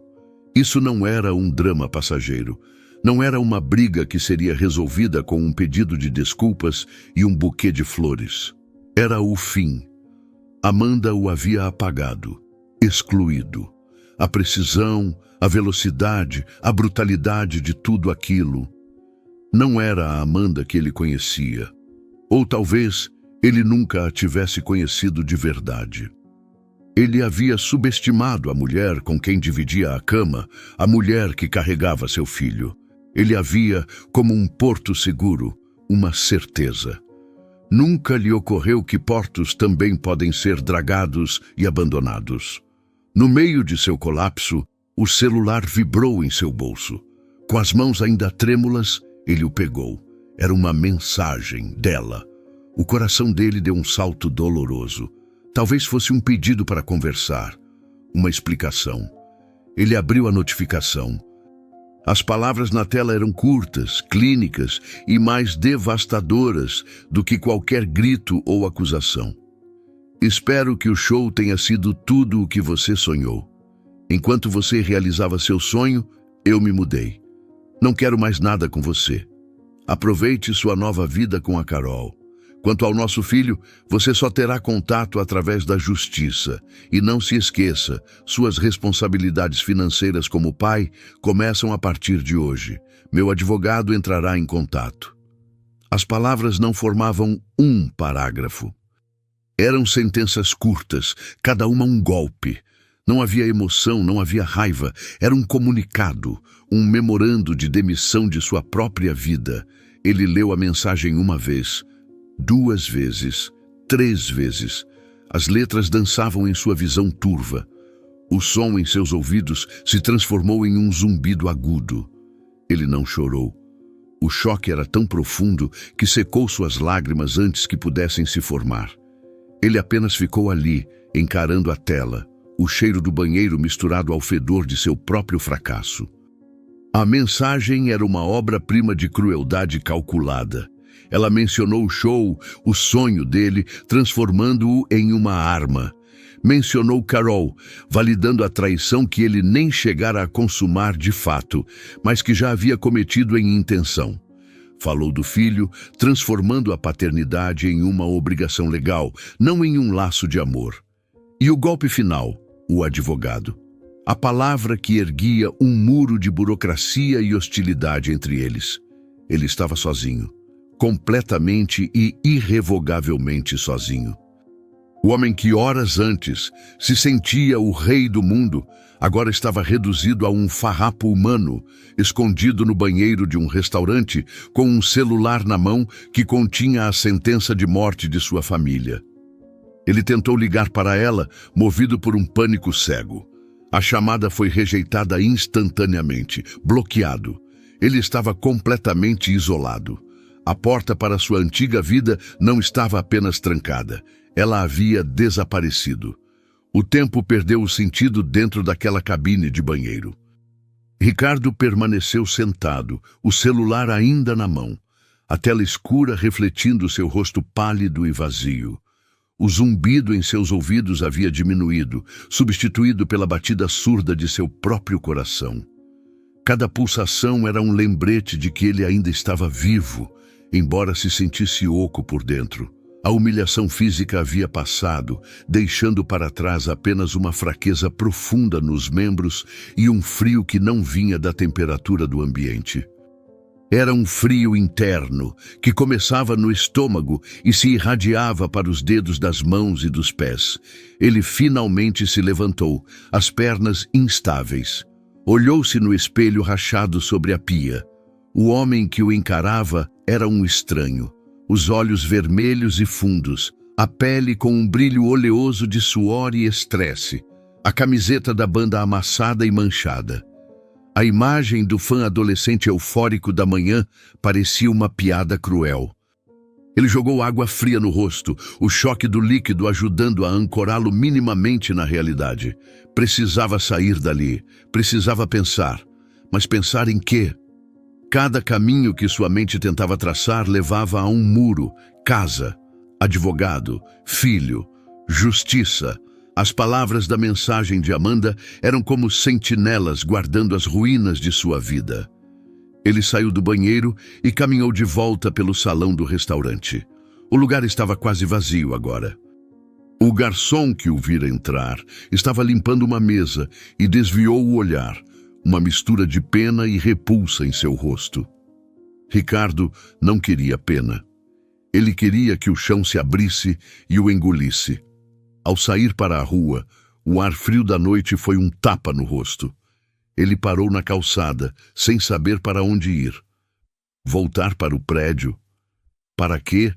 S1: Isso não era um drama passageiro. Não era uma briga que seria resolvida com um pedido de desculpas e um buquê de flores. Era o fim. Amanda o havia apagado, excluído. A precisão, a velocidade, a brutalidade de tudo aquilo. Não era a Amanda que ele conhecia. Ou talvez ele nunca a tivesse conhecido de verdade. Ele havia subestimado a mulher com quem dividia a cama, a mulher que carregava seu filho. Ele a via como um porto seguro, uma certeza. Nunca lhe ocorreu que portos também podem ser dragados e abandonados. No meio de seu colapso, o celular vibrou em seu bolso. Com as mãos ainda trêmulas, ele o pegou. Era uma mensagem dela. O coração dele deu um salto doloroso. Talvez fosse um pedido para conversar, uma explicação. Ele abriu a notificação. As palavras na tela eram curtas, clínicas e mais devastadoras do que qualquer grito ou acusação. Espero que o show tenha sido tudo o que você sonhou. Enquanto você realizava seu sonho, eu me mudei. Não quero mais nada com você. Aproveite sua nova vida com a Carol. Quanto ao nosso filho, você só terá contato através da justiça. E não se esqueça, suas responsabilidades financeiras como pai começam a partir de hoje. Meu advogado entrará em contato. As palavras não formavam um parágrafo. Eram sentenças curtas, cada uma um golpe. Não havia emoção, não havia raiva. Era um comunicado, um memorando de demissão de sua própria vida. Ele leu a mensagem uma vez, 2 vezes, 3 vezes. As letras dançavam em sua visão turva. O som em seus ouvidos se transformou em um zumbido agudo. Ele não chorou. O choque era tão profundo que secou suas lágrimas antes que pudessem se formar. Ele apenas ficou ali, encarando a tela, o cheiro do banheiro misturado ao fedor de seu próprio fracasso. A mensagem era uma obra-prima de crueldade calculada. Ela mencionou o show, o sonho dele, transformando-o em uma arma. Mencionou Carol, validando a traição que ele nem chegara a consumar de fato, mas que já havia cometido em intenção. Falou do filho, transformando a paternidade em uma obrigação legal, não em um laço de amor. E o golpe final, o advogado. A palavra que erguia um muro de burocracia e hostilidade entre eles. Ele estava sozinho. Completamente e irrevogavelmente sozinho. O homem que horas antes se sentia o rei do mundo, agora estava reduzido a um farrapo humano, escondido no banheiro de um restaurante, com um celular na mão que continha a sentença de morte de sua família. Ele tentou ligar para ela, movido por um pânico cego. A chamada foi rejeitada instantaneamente, bloqueado. Ele estava completamente isolado. A porta para sua antiga vida não estava apenas trancada, ela havia desaparecido. O tempo perdeu o sentido dentro daquela cabine de banheiro. Ricardo permaneceu sentado, o celular ainda na mão, a tela escura refletindo seu rosto pálido e vazio. O zumbido em seus ouvidos havia diminuído, substituído pela batida surda de seu próprio coração. Cada pulsação era um lembrete de que ele ainda estava vivo, embora se sentisse oco por dentro. A humilhação física havia passado, deixando para trás apenas uma fraqueza profunda nos membros e um frio que não vinha da temperatura do ambiente. Era um frio interno, que começava no estômago e se irradiava para os dedos das mãos e dos pés. Ele finalmente se levantou, as pernas instáveis. Olhou-se no espelho rachado sobre a pia. O homem que o encarava era um estranho. Os olhos vermelhos e fundos, a pele com um brilho oleoso de suor e estresse, a camiseta da banda amassada e manchada. A imagem do fã adolescente eufórico da manhã parecia uma piada cruel. Ele jogou água fria no rosto, o choque do líquido ajudando a ancorá-lo minimamente na realidade. Precisava sair dali, precisava pensar. Mas pensar em quê? Cada caminho que sua mente tentava traçar levava a um muro, casa, advogado, filho, justiça. As palavras da mensagem de Amanda eram como sentinelas guardando as ruínas de sua vida. Ele saiu do banheiro e caminhou de volta pelo salão do restaurante. O lugar estava quase vazio agora. O garçom que o vira entrar estava limpando uma mesa e desviou o olhar, uma mistura de pena e repulsa em seu rosto. Ricardo não queria pena. Ele queria que o chão se abrisse e o engolisse. Ao sair para a rua, o ar frio da noite foi um tapa no rosto. Ele parou na calçada, sem saber para onde ir. Voltar para o prédio? Para quê?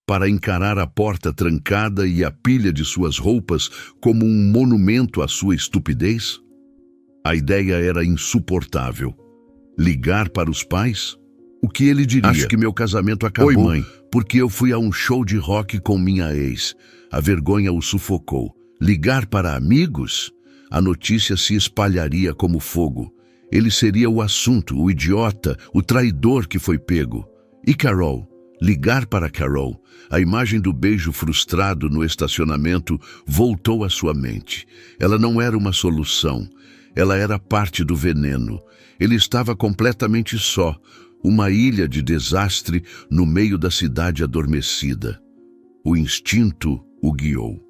S1: Para encarar a porta trancada e a pilha de suas roupas como um monumento à sua estupidez? A ideia era insuportável. Ligar para os pais? O que ele diria? Acho que meu casamento acabou. Oi, mãe. porque eu fui a um show de rock com minha ex. A vergonha o sufocou. Ligar para amigos? A notícia se espalharia como fogo. Ele seria o assunto, o idiota, o traidor que foi pego. E Carol? Ligar para Carol. A imagem do beijo frustrado no estacionamento voltou à sua mente. Ela não era uma solução. Ela era parte do veneno. Ele estava completamente só, uma ilha de desastre no meio da cidade adormecida. O instinto o guiou.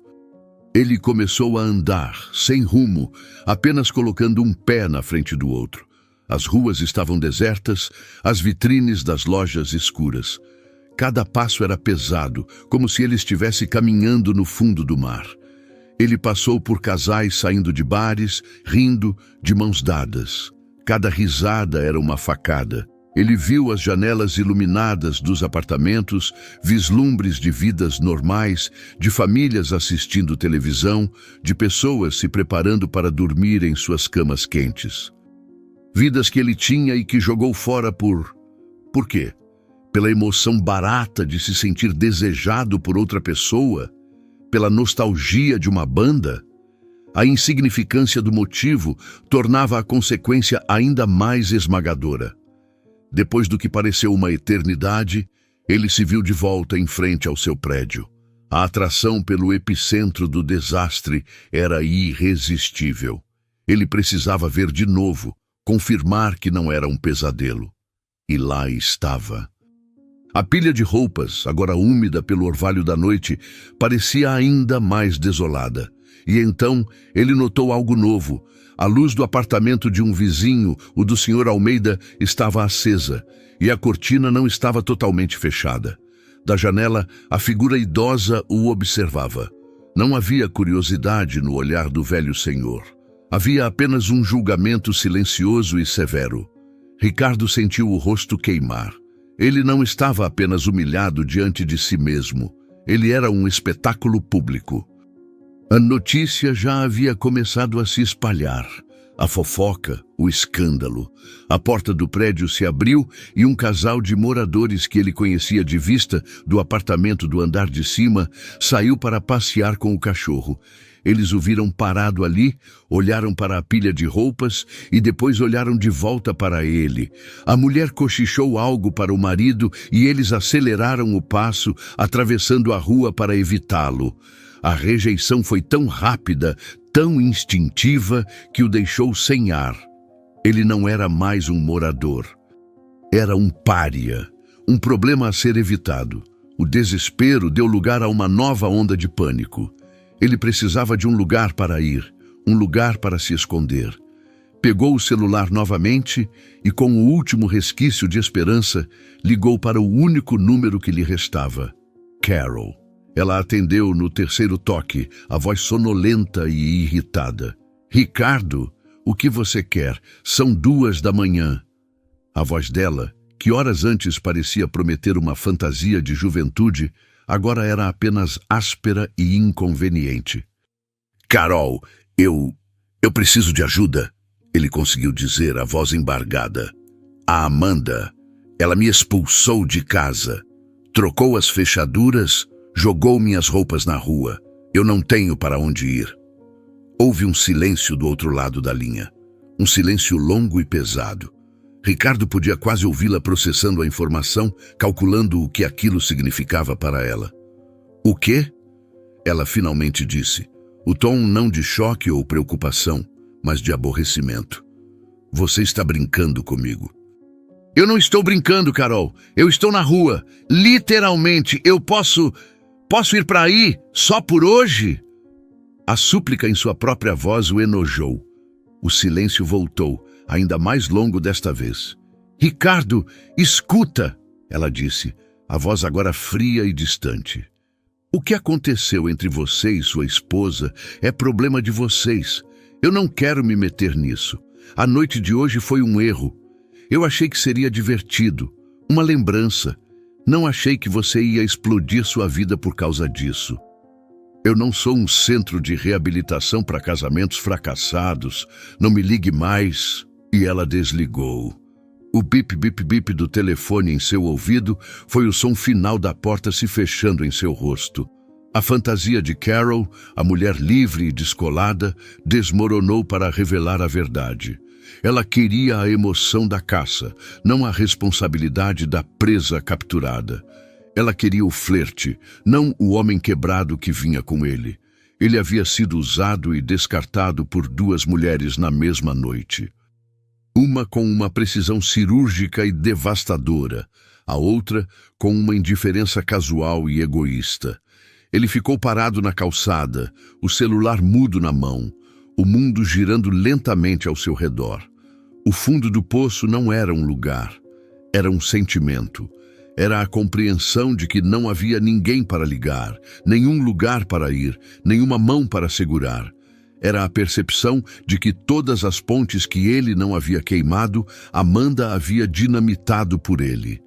S1: Ele começou a andar, sem rumo, apenas colocando um pé na frente do outro. As ruas estavam desertas, as vitrines das lojas escuras. Cada passo era pesado, como se ele estivesse caminhando no fundo do mar. Ele passou por casais saindo de bares, rindo, de mãos dadas. Cada risada era uma facada. Ele viu as janelas iluminadas dos apartamentos, vislumbres de vidas normais, de famílias assistindo televisão, de pessoas se preparando para dormir em suas camas quentes. Vidas que ele tinha e que jogou fora por quê? Pela emoção barata de se sentir desejado por outra pessoa? Pela nostalgia de uma banda? A insignificância do motivo tornava a consequência ainda mais esmagadora. Depois do que pareceu uma eternidade, ele se viu de volta em frente ao seu prédio. A atração pelo epicentro do desastre era irresistível. Ele precisava ver de novo, confirmar que não era um pesadelo. E lá estava. A pilha de roupas, agora úmida pelo orvalho da noite, parecia ainda mais desolada. E então ele notou algo novo. A luz do apartamento de um vizinho, o do Sr. Almeida, estava acesa, e a cortina não estava totalmente fechada. Da janela, a figura idosa o observava. Não havia curiosidade no olhar do velho senhor. Havia apenas um julgamento silencioso e severo. Ricardo sentiu o rosto queimar. Ele não estava apenas humilhado diante de si mesmo. Ele era um espetáculo público. A notícia já havia começado a se espalhar. A fofoca, o escândalo. A porta do prédio se abriu e um casal de moradores que ele conhecia de vista do apartamento do andar de cima saiu para passear com o cachorro. Eles o viram parado ali, olharam para a pilha de roupas e depois olharam de volta para ele. A mulher cochichou algo para o marido e eles aceleraram o passo, atravessando a rua para evitá-lo. A rejeição foi tão rápida, tão instintiva, que o deixou sem ar. Ele não era mais um morador. Era um pária, um problema a ser evitado. O desespero deu lugar a uma nova onda de pânico. Ele precisava de um lugar para ir, um lugar para se esconder. Pegou o celular novamente e, com o último resquício de esperança, ligou para o único número que lhe restava. Carol. Ela atendeu no terceiro toque, a voz sonolenta e irritada. Ricardo, o que você quer? São 2 da manhã. A voz dela, que horas antes parecia prometer uma fantasia de juventude, agora era apenas áspera e inconveniente. Carol, eu preciso de ajuda, ele conseguiu dizer, a voz embargada. A Amanda, ela me expulsou de casa, trocou as fechaduras, jogou minhas roupas na rua. Eu não tenho para onde ir. Houve um silêncio do outro lado da linha. Um silêncio longo e pesado. Ricardo podia quase ouvi-la processando a informação, calculando o que aquilo significava para ela. O quê? Ela finalmente disse. O tom não de choque ou preocupação, mas de aborrecimento. Você está brincando comigo. Eu não estou brincando, Carol. Eu estou na rua. Literalmente, eu posso ir para aí só por hoje? A súplica em sua própria voz o enojou. O silêncio voltou, ainda mais longo desta vez. Ricardo, escuta, ela disse, a voz agora fria e distante. O que aconteceu entre você e sua esposa é problema de vocês. Eu não quero me meter nisso. A noite de hoje foi um erro. Eu achei que seria divertido, uma lembrança. Não achei que você ia explodir sua vida por causa disso. Eu não sou um centro de reabilitação para casamentos fracassados. Não me ligue mais. E ela desligou. O bip-bip-bip do telefone em seu ouvido foi o som final da porta se fechando em seu rosto. A fantasia de Carol, a mulher livre e descolada, desmoronou para revelar a verdade. Ela queria a emoção da caça, não a responsabilidade da presa capturada. Ela queria o flerte, não o homem quebrado que vinha com ele. Ele havia sido usado e descartado por duas mulheres na mesma noite. Uma com uma precisão cirúrgica e devastadora, a outra com uma indiferença casual e egoísta. Ele ficou parado na calçada, o celular mudo na mão, o mundo girando lentamente ao seu redor. O fundo do poço não era um lugar, era um sentimento. Era a compreensão de que não havia ninguém para ligar, nenhum lugar para ir, nenhuma mão para segurar. Era a percepção de que todas as pontes que ele não havia queimado, Amanda havia dinamitado por ele.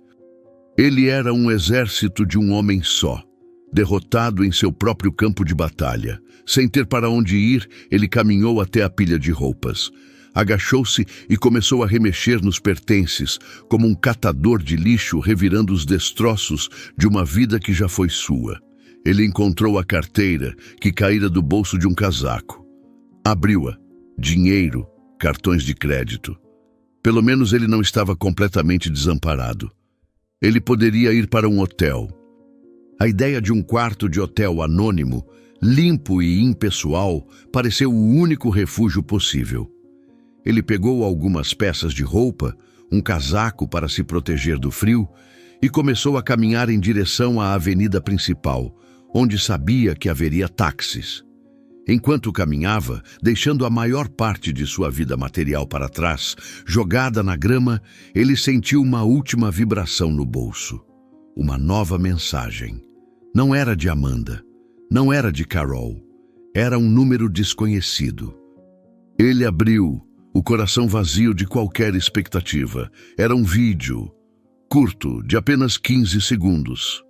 S1: Ele era um exército de um homem só, derrotado em seu próprio campo de batalha. Sem ter para onde ir, ele caminhou até a pilha de roupas. Agachou-se e começou a remexer nos pertences, como um catador de lixo revirando os destroços de uma vida que já foi sua. Ele encontrou a carteira que caíra do bolso de um casaco. Abriu-a. Dinheiro, cartões de crédito. Pelo menos ele não estava completamente desamparado. Ele poderia ir para um hotel. A ideia de um quarto de hotel anônimo, limpo e impessoal, pareceu o único refúgio possível. Ele pegou algumas peças de roupa, um casaco para se proteger do frio, e começou a caminhar em direção à avenida principal, onde sabia que haveria táxis. Enquanto caminhava, deixando a maior parte de sua vida material para trás, jogada na grama, ele sentiu uma última vibração no bolso. Uma nova mensagem. Não era de Amanda, não era de Carol, era um número desconhecido. Ele abriu, o coração vazio de qualquer expectativa. Era um vídeo, curto, de apenas 15 segundos.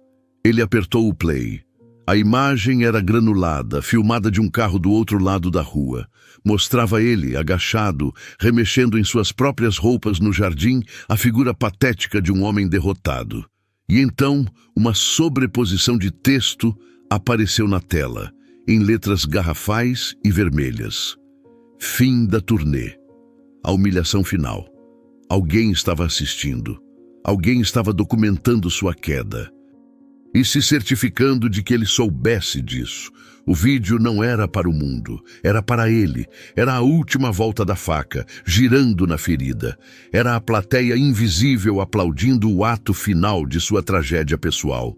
S1: Ele apertou o play. A imagem era granulada, filmada de um carro do outro lado da rua. Mostrava ele, agachado, remexendo em suas próprias roupas no jardim, a figura patética de um homem derrotado. E então, uma sobreposição de texto apareceu na tela, em letras garrafais e vermelhas. Fim da turnê. A humilhação final. Alguém estava assistindo. Alguém estava documentando sua queda. E se certificando de que ele soubesse disso. O vídeo não era para o mundo, era para ele. Era a última volta da faca, girando na ferida. Era a plateia invisível aplaudindo o ato final de sua tragédia pessoal.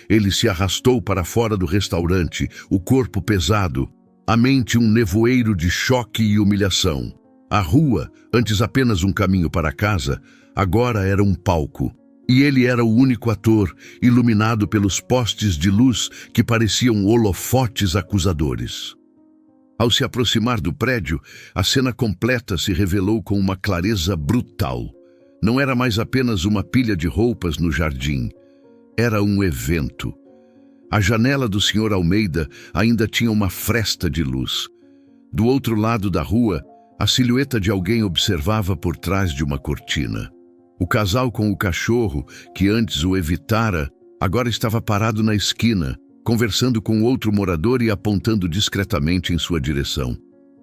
S1: Ele se arrastou para fora do restaurante, o corpo pesado, a mente um nevoeiro de choque e humilhação. A rua, antes apenas um caminho para casa, agora era um palco. E ele era o único ator, iluminado pelos postes de luz que pareciam holofotes acusadores. Ao se aproximar do prédio, a cena completa se revelou com uma clareza brutal. Não era mais apenas uma pilha de roupas no jardim. Era um evento. A janela do Sr. Almeida ainda tinha uma fresta de luz. Do outro lado da rua, a silhueta de alguém observava por trás de uma cortina. O casal com o cachorro, que antes o evitara, agora estava parado na esquina, conversando com outro morador e apontando discretamente em sua direção.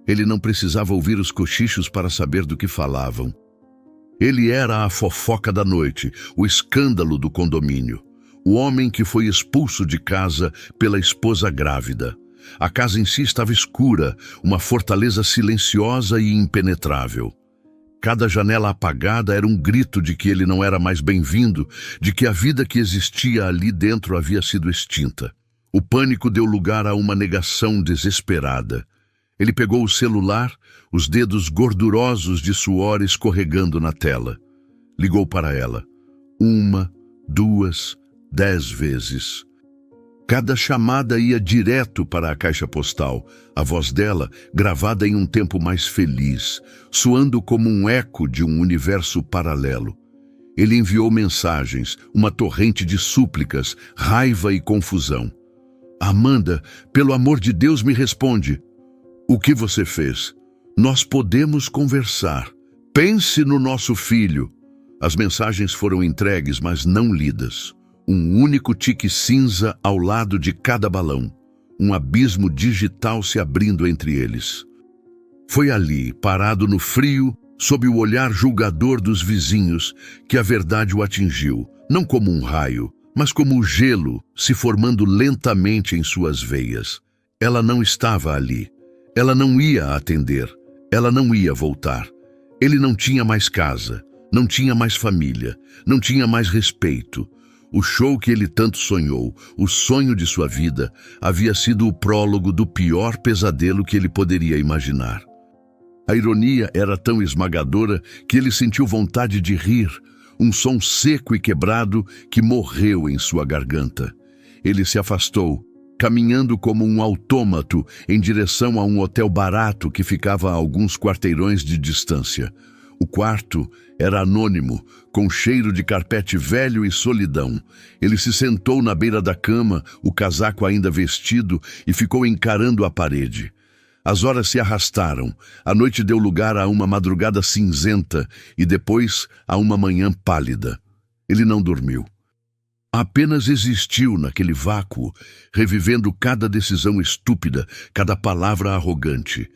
S1: Ele não precisava ouvir os cochichos para saber do que falavam. Ele era a fofoca da noite, o escândalo do condomínio. O homem que foi expulso de casa pela esposa grávida. A casa em si estava escura, uma fortaleza silenciosa e impenetrável. Cada janela apagada era um grito de que ele não era mais bem-vindo, de que a vida que existia ali dentro havia sido extinta. O pânico deu lugar a uma negação desesperada. Ele pegou o celular, os dedos gordurosos de suor escorregando na tela. Ligou para ela. 1, 2, 10 vezes. Cada chamada ia direto para a caixa postal, a voz dela gravada em um tempo mais feliz, soando como um eco de um universo paralelo. Ele enviou mensagens, uma torrente de súplicas, raiva e confusão. Amanda, pelo amor de Deus, me responde. O que você fez? Nós podemos conversar. Pense no nosso filho. As mensagens foram entregues, mas não lidas. Um único tique cinza ao lado de cada balão. Um abismo digital se abrindo entre eles. Foi ali, parado no frio, sob o olhar julgador dos vizinhos, que a verdade o atingiu, não como um raio, mas como o gelo se formando lentamente em suas veias. Ela não estava ali. Ela não ia atender. Ela não ia voltar. Ele não tinha mais casa, não tinha mais família, não tinha mais respeito. O show que ele tanto sonhou, o sonho de sua vida, havia sido o prólogo do pior pesadelo que ele poderia imaginar. A ironia era tão esmagadora que ele sentiu vontade de rir, um som seco e quebrado que morreu em sua garganta. Ele se afastou, caminhando como um autômato em direção a um hotel barato que ficava a alguns quarteirões de distância. O quarto era anônimo, com cheiro de carpete velho e solidão. Ele se sentou na beira da cama, o casaco ainda vestido, e ficou encarando a parede. As horas se arrastaram, a noite deu lugar a uma madrugada cinzenta e depois a uma manhã pálida. Ele não dormiu. Apenas existiu naquele vácuo, revivendo cada decisão estúpida, cada palavra arrogante.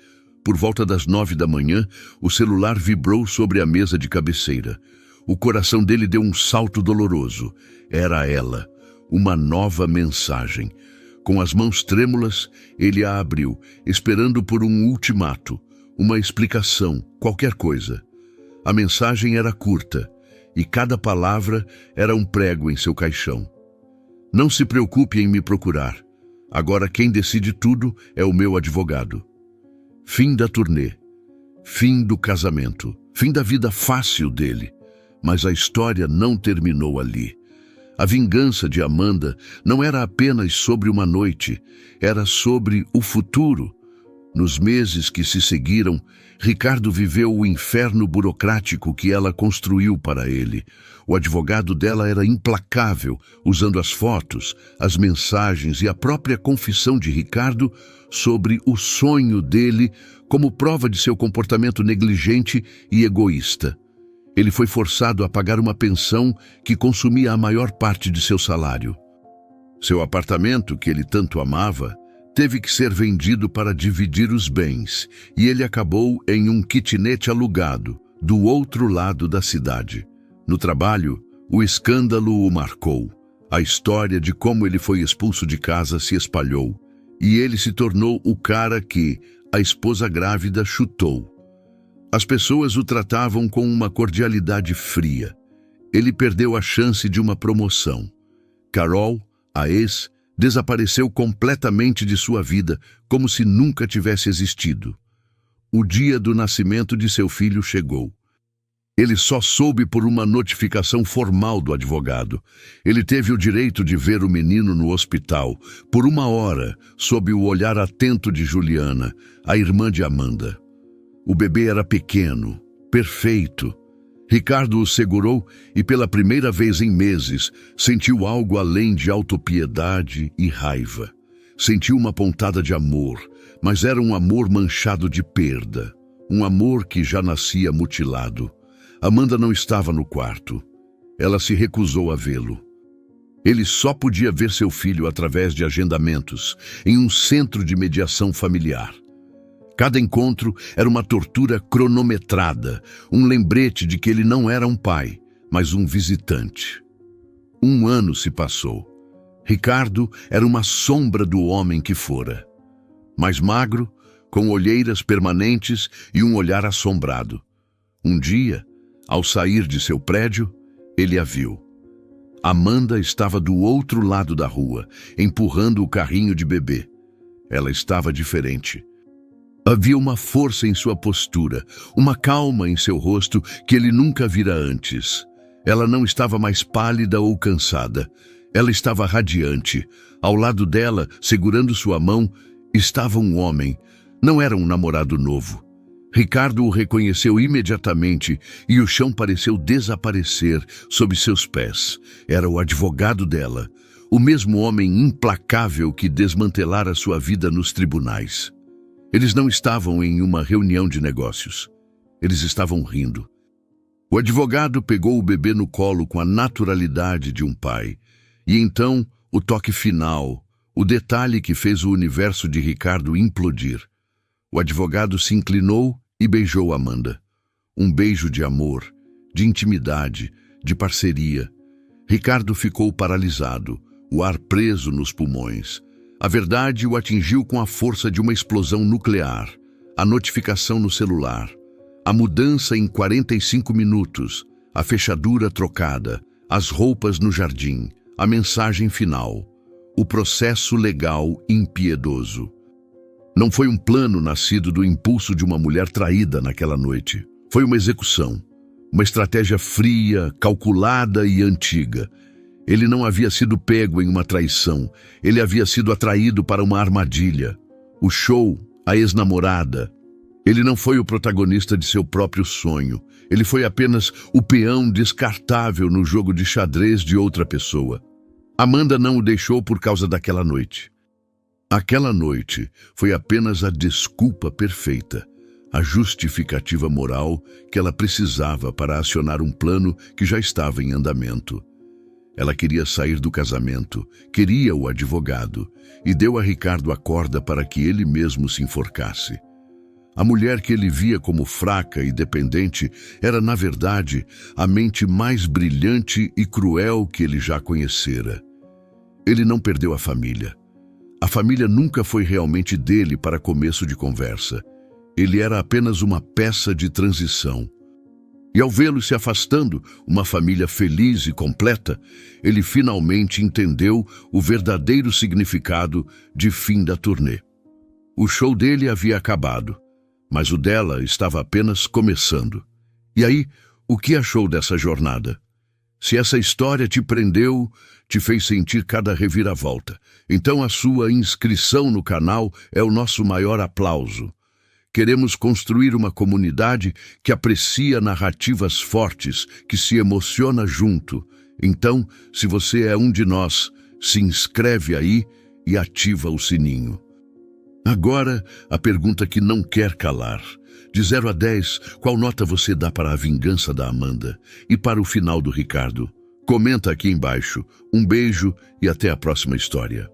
S1: Por volta das 9 da manhã, o celular vibrou sobre a mesa de cabeceira. O coração dele deu um salto doloroso. Era ela, uma nova mensagem. Com as mãos trêmulas, ele a abriu, esperando por um ultimato, uma explicação, qualquer coisa. A mensagem era curta, e cada palavra era um prego em seu caixão. Não se preocupe em me procurar. Agora quem decide tudo é o meu advogado. Fim da turnê. Fim do casamento. Fim da vida fácil dele. Mas a história não terminou ali. A vingança de Amanda não era apenas sobre uma noite, era sobre o futuro. Nos meses que se seguiram, Ricardo viveu o inferno burocrático que ela construiu para ele. O advogado dela era implacável, usando as fotos, as mensagens e a própria confissão de Ricardo sobre o sonho dele como prova de seu comportamento negligente e egoísta. Ele foi forçado a pagar uma pensão que consumia a maior parte de seu salário. Seu apartamento, que ele tanto amava, teve que ser vendido para dividir os bens, e ele acabou em um kitnet alugado, do outro lado da cidade. No trabalho, o escândalo o marcou. A história de como ele foi expulso de casa se espalhou, e ele se tornou o cara que a esposa grávida chutou. As pessoas o tratavam com uma cordialidade fria. Ele perdeu a chance de uma promoção. Carol, a ex, desapareceu completamente de sua vida, como se nunca tivesse existido. O dia do nascimento de seu filho chegou. Ele só soube por uma notificação formal do advogado. Ele teve o direito de ver o menino no hospital, por 1 hora, sob o olhar atento de Juliana, a irmã de Amanda. O bebê era pequeno, perfeito. Ricardo o segurou e pela primeira vez em meses sentiu algo além de autopiedade e raiva. Sentiu uma pontada de amor, mas era um amor manchado de perda. Um amor que já nascia mutilado. Amanda não estava no quarto. Ela se recusou a vê-lo. Ele só podia ver seu filho através de agendamentos, em um centro de mediação familiar. Cada encontro era uma tortura cronometrada, um lembrete de que ele não era um pai, mas um visitante. 1 ano se passou. Ricardo era uma sombra do homem que fora. Mais magro, com olheiras permanentes e um olhar assombrado. Um dia, ao sair de seu prédio, ele a viu. Amanda estava do outro lado da rua, empurrando o carrinho de bebê. Ela estava diferente. Havia uma força em sua postura, uma calma em seu rosto que ele nunca vira antes. Ela não estava mais pálida ou cansada. Ela estava radiante. Ao lado dela, segurando sua mão, estava um homem. Não era um namorado novo. Ricardo o reconheceu imediatamente e o chão pareceu desaparecer sob seus pés. Era o advogado dela, o mesmo homem implacável que desmantelara sua vida nos tribunais. Eles não estavam em uma reunião de negócios. Eles estavam rindo. O advogado pegou o bebê no colo com a naturalidade de um pai. E então, o toque final, o detalhe que fez o universo de Ricardo implodir. O advogado se inclinou e beijou Amanda. Um beijo de amor, de intimidade, de parceria. Ricardo ficou paralisado, o ar preso nos pulmões. A verdade o atingiu com a força de uma explosão nuclear. A notificação no celular. A mudança em 45 minutos. A fechadura trocada. As roupas no jardim. A mensagem final. O processo legal impiedoso. Não foi um plano nascido do impulso de uma mulher traída naquela noite. Foi uma execução. Uma estratégia fria, calculada e antiga. Ele não havia sido pego em uma traição. Ele havia sido atraído para uma armadilha. O show, a ex-namorada. Ele não foi o protagonista de seu próprio sonho. Ele foi apenas o peão descartável no jogo de xadrez de outra pessoa. Amanda não o deixou por causa daquela noite. Aquela noite foi apenas a desculpa perfeita, a justificativa moral que ela precisava para acionar um plano que já estava em andamento. Ela queria sair do casamento, queria o advogado, e deu a Ricardo a corda para que ele mesmo se enforcasse. A mulher que ele via como fraca e dependente era, na verdade, a mente mais brilhante e cruel que ele já conhecera. Ele não perdeu a família. A família nunca foi realmente dele para começo de conversa. Ele era apenas uma peça de transição. E ao vê-lo se afastando, uma família feliz e completa, ele finalmente entendeu o verdadeiro significado de fim da turnê. O show dele havia acabado, mas o dela estava apenas começando. E aí, o que achou dessa jornada? Se essa história te prendeu, te fez sentir cada reviravolta, então a sua inscrição no canal é o nosso maior aplauso. Queremos construir uma comunidade que aprecia narrativas fortes, que se emociona junto. Então, se você é um de nós, se inscreve aí e ativa o sininho. Agora, a pergunta que não quer calar. De 0 a 10, qual nota você dá para a vingança da Amanda e para o final do Ricardo? Comenta aqui embaixo. Um beijo e até a próxima história.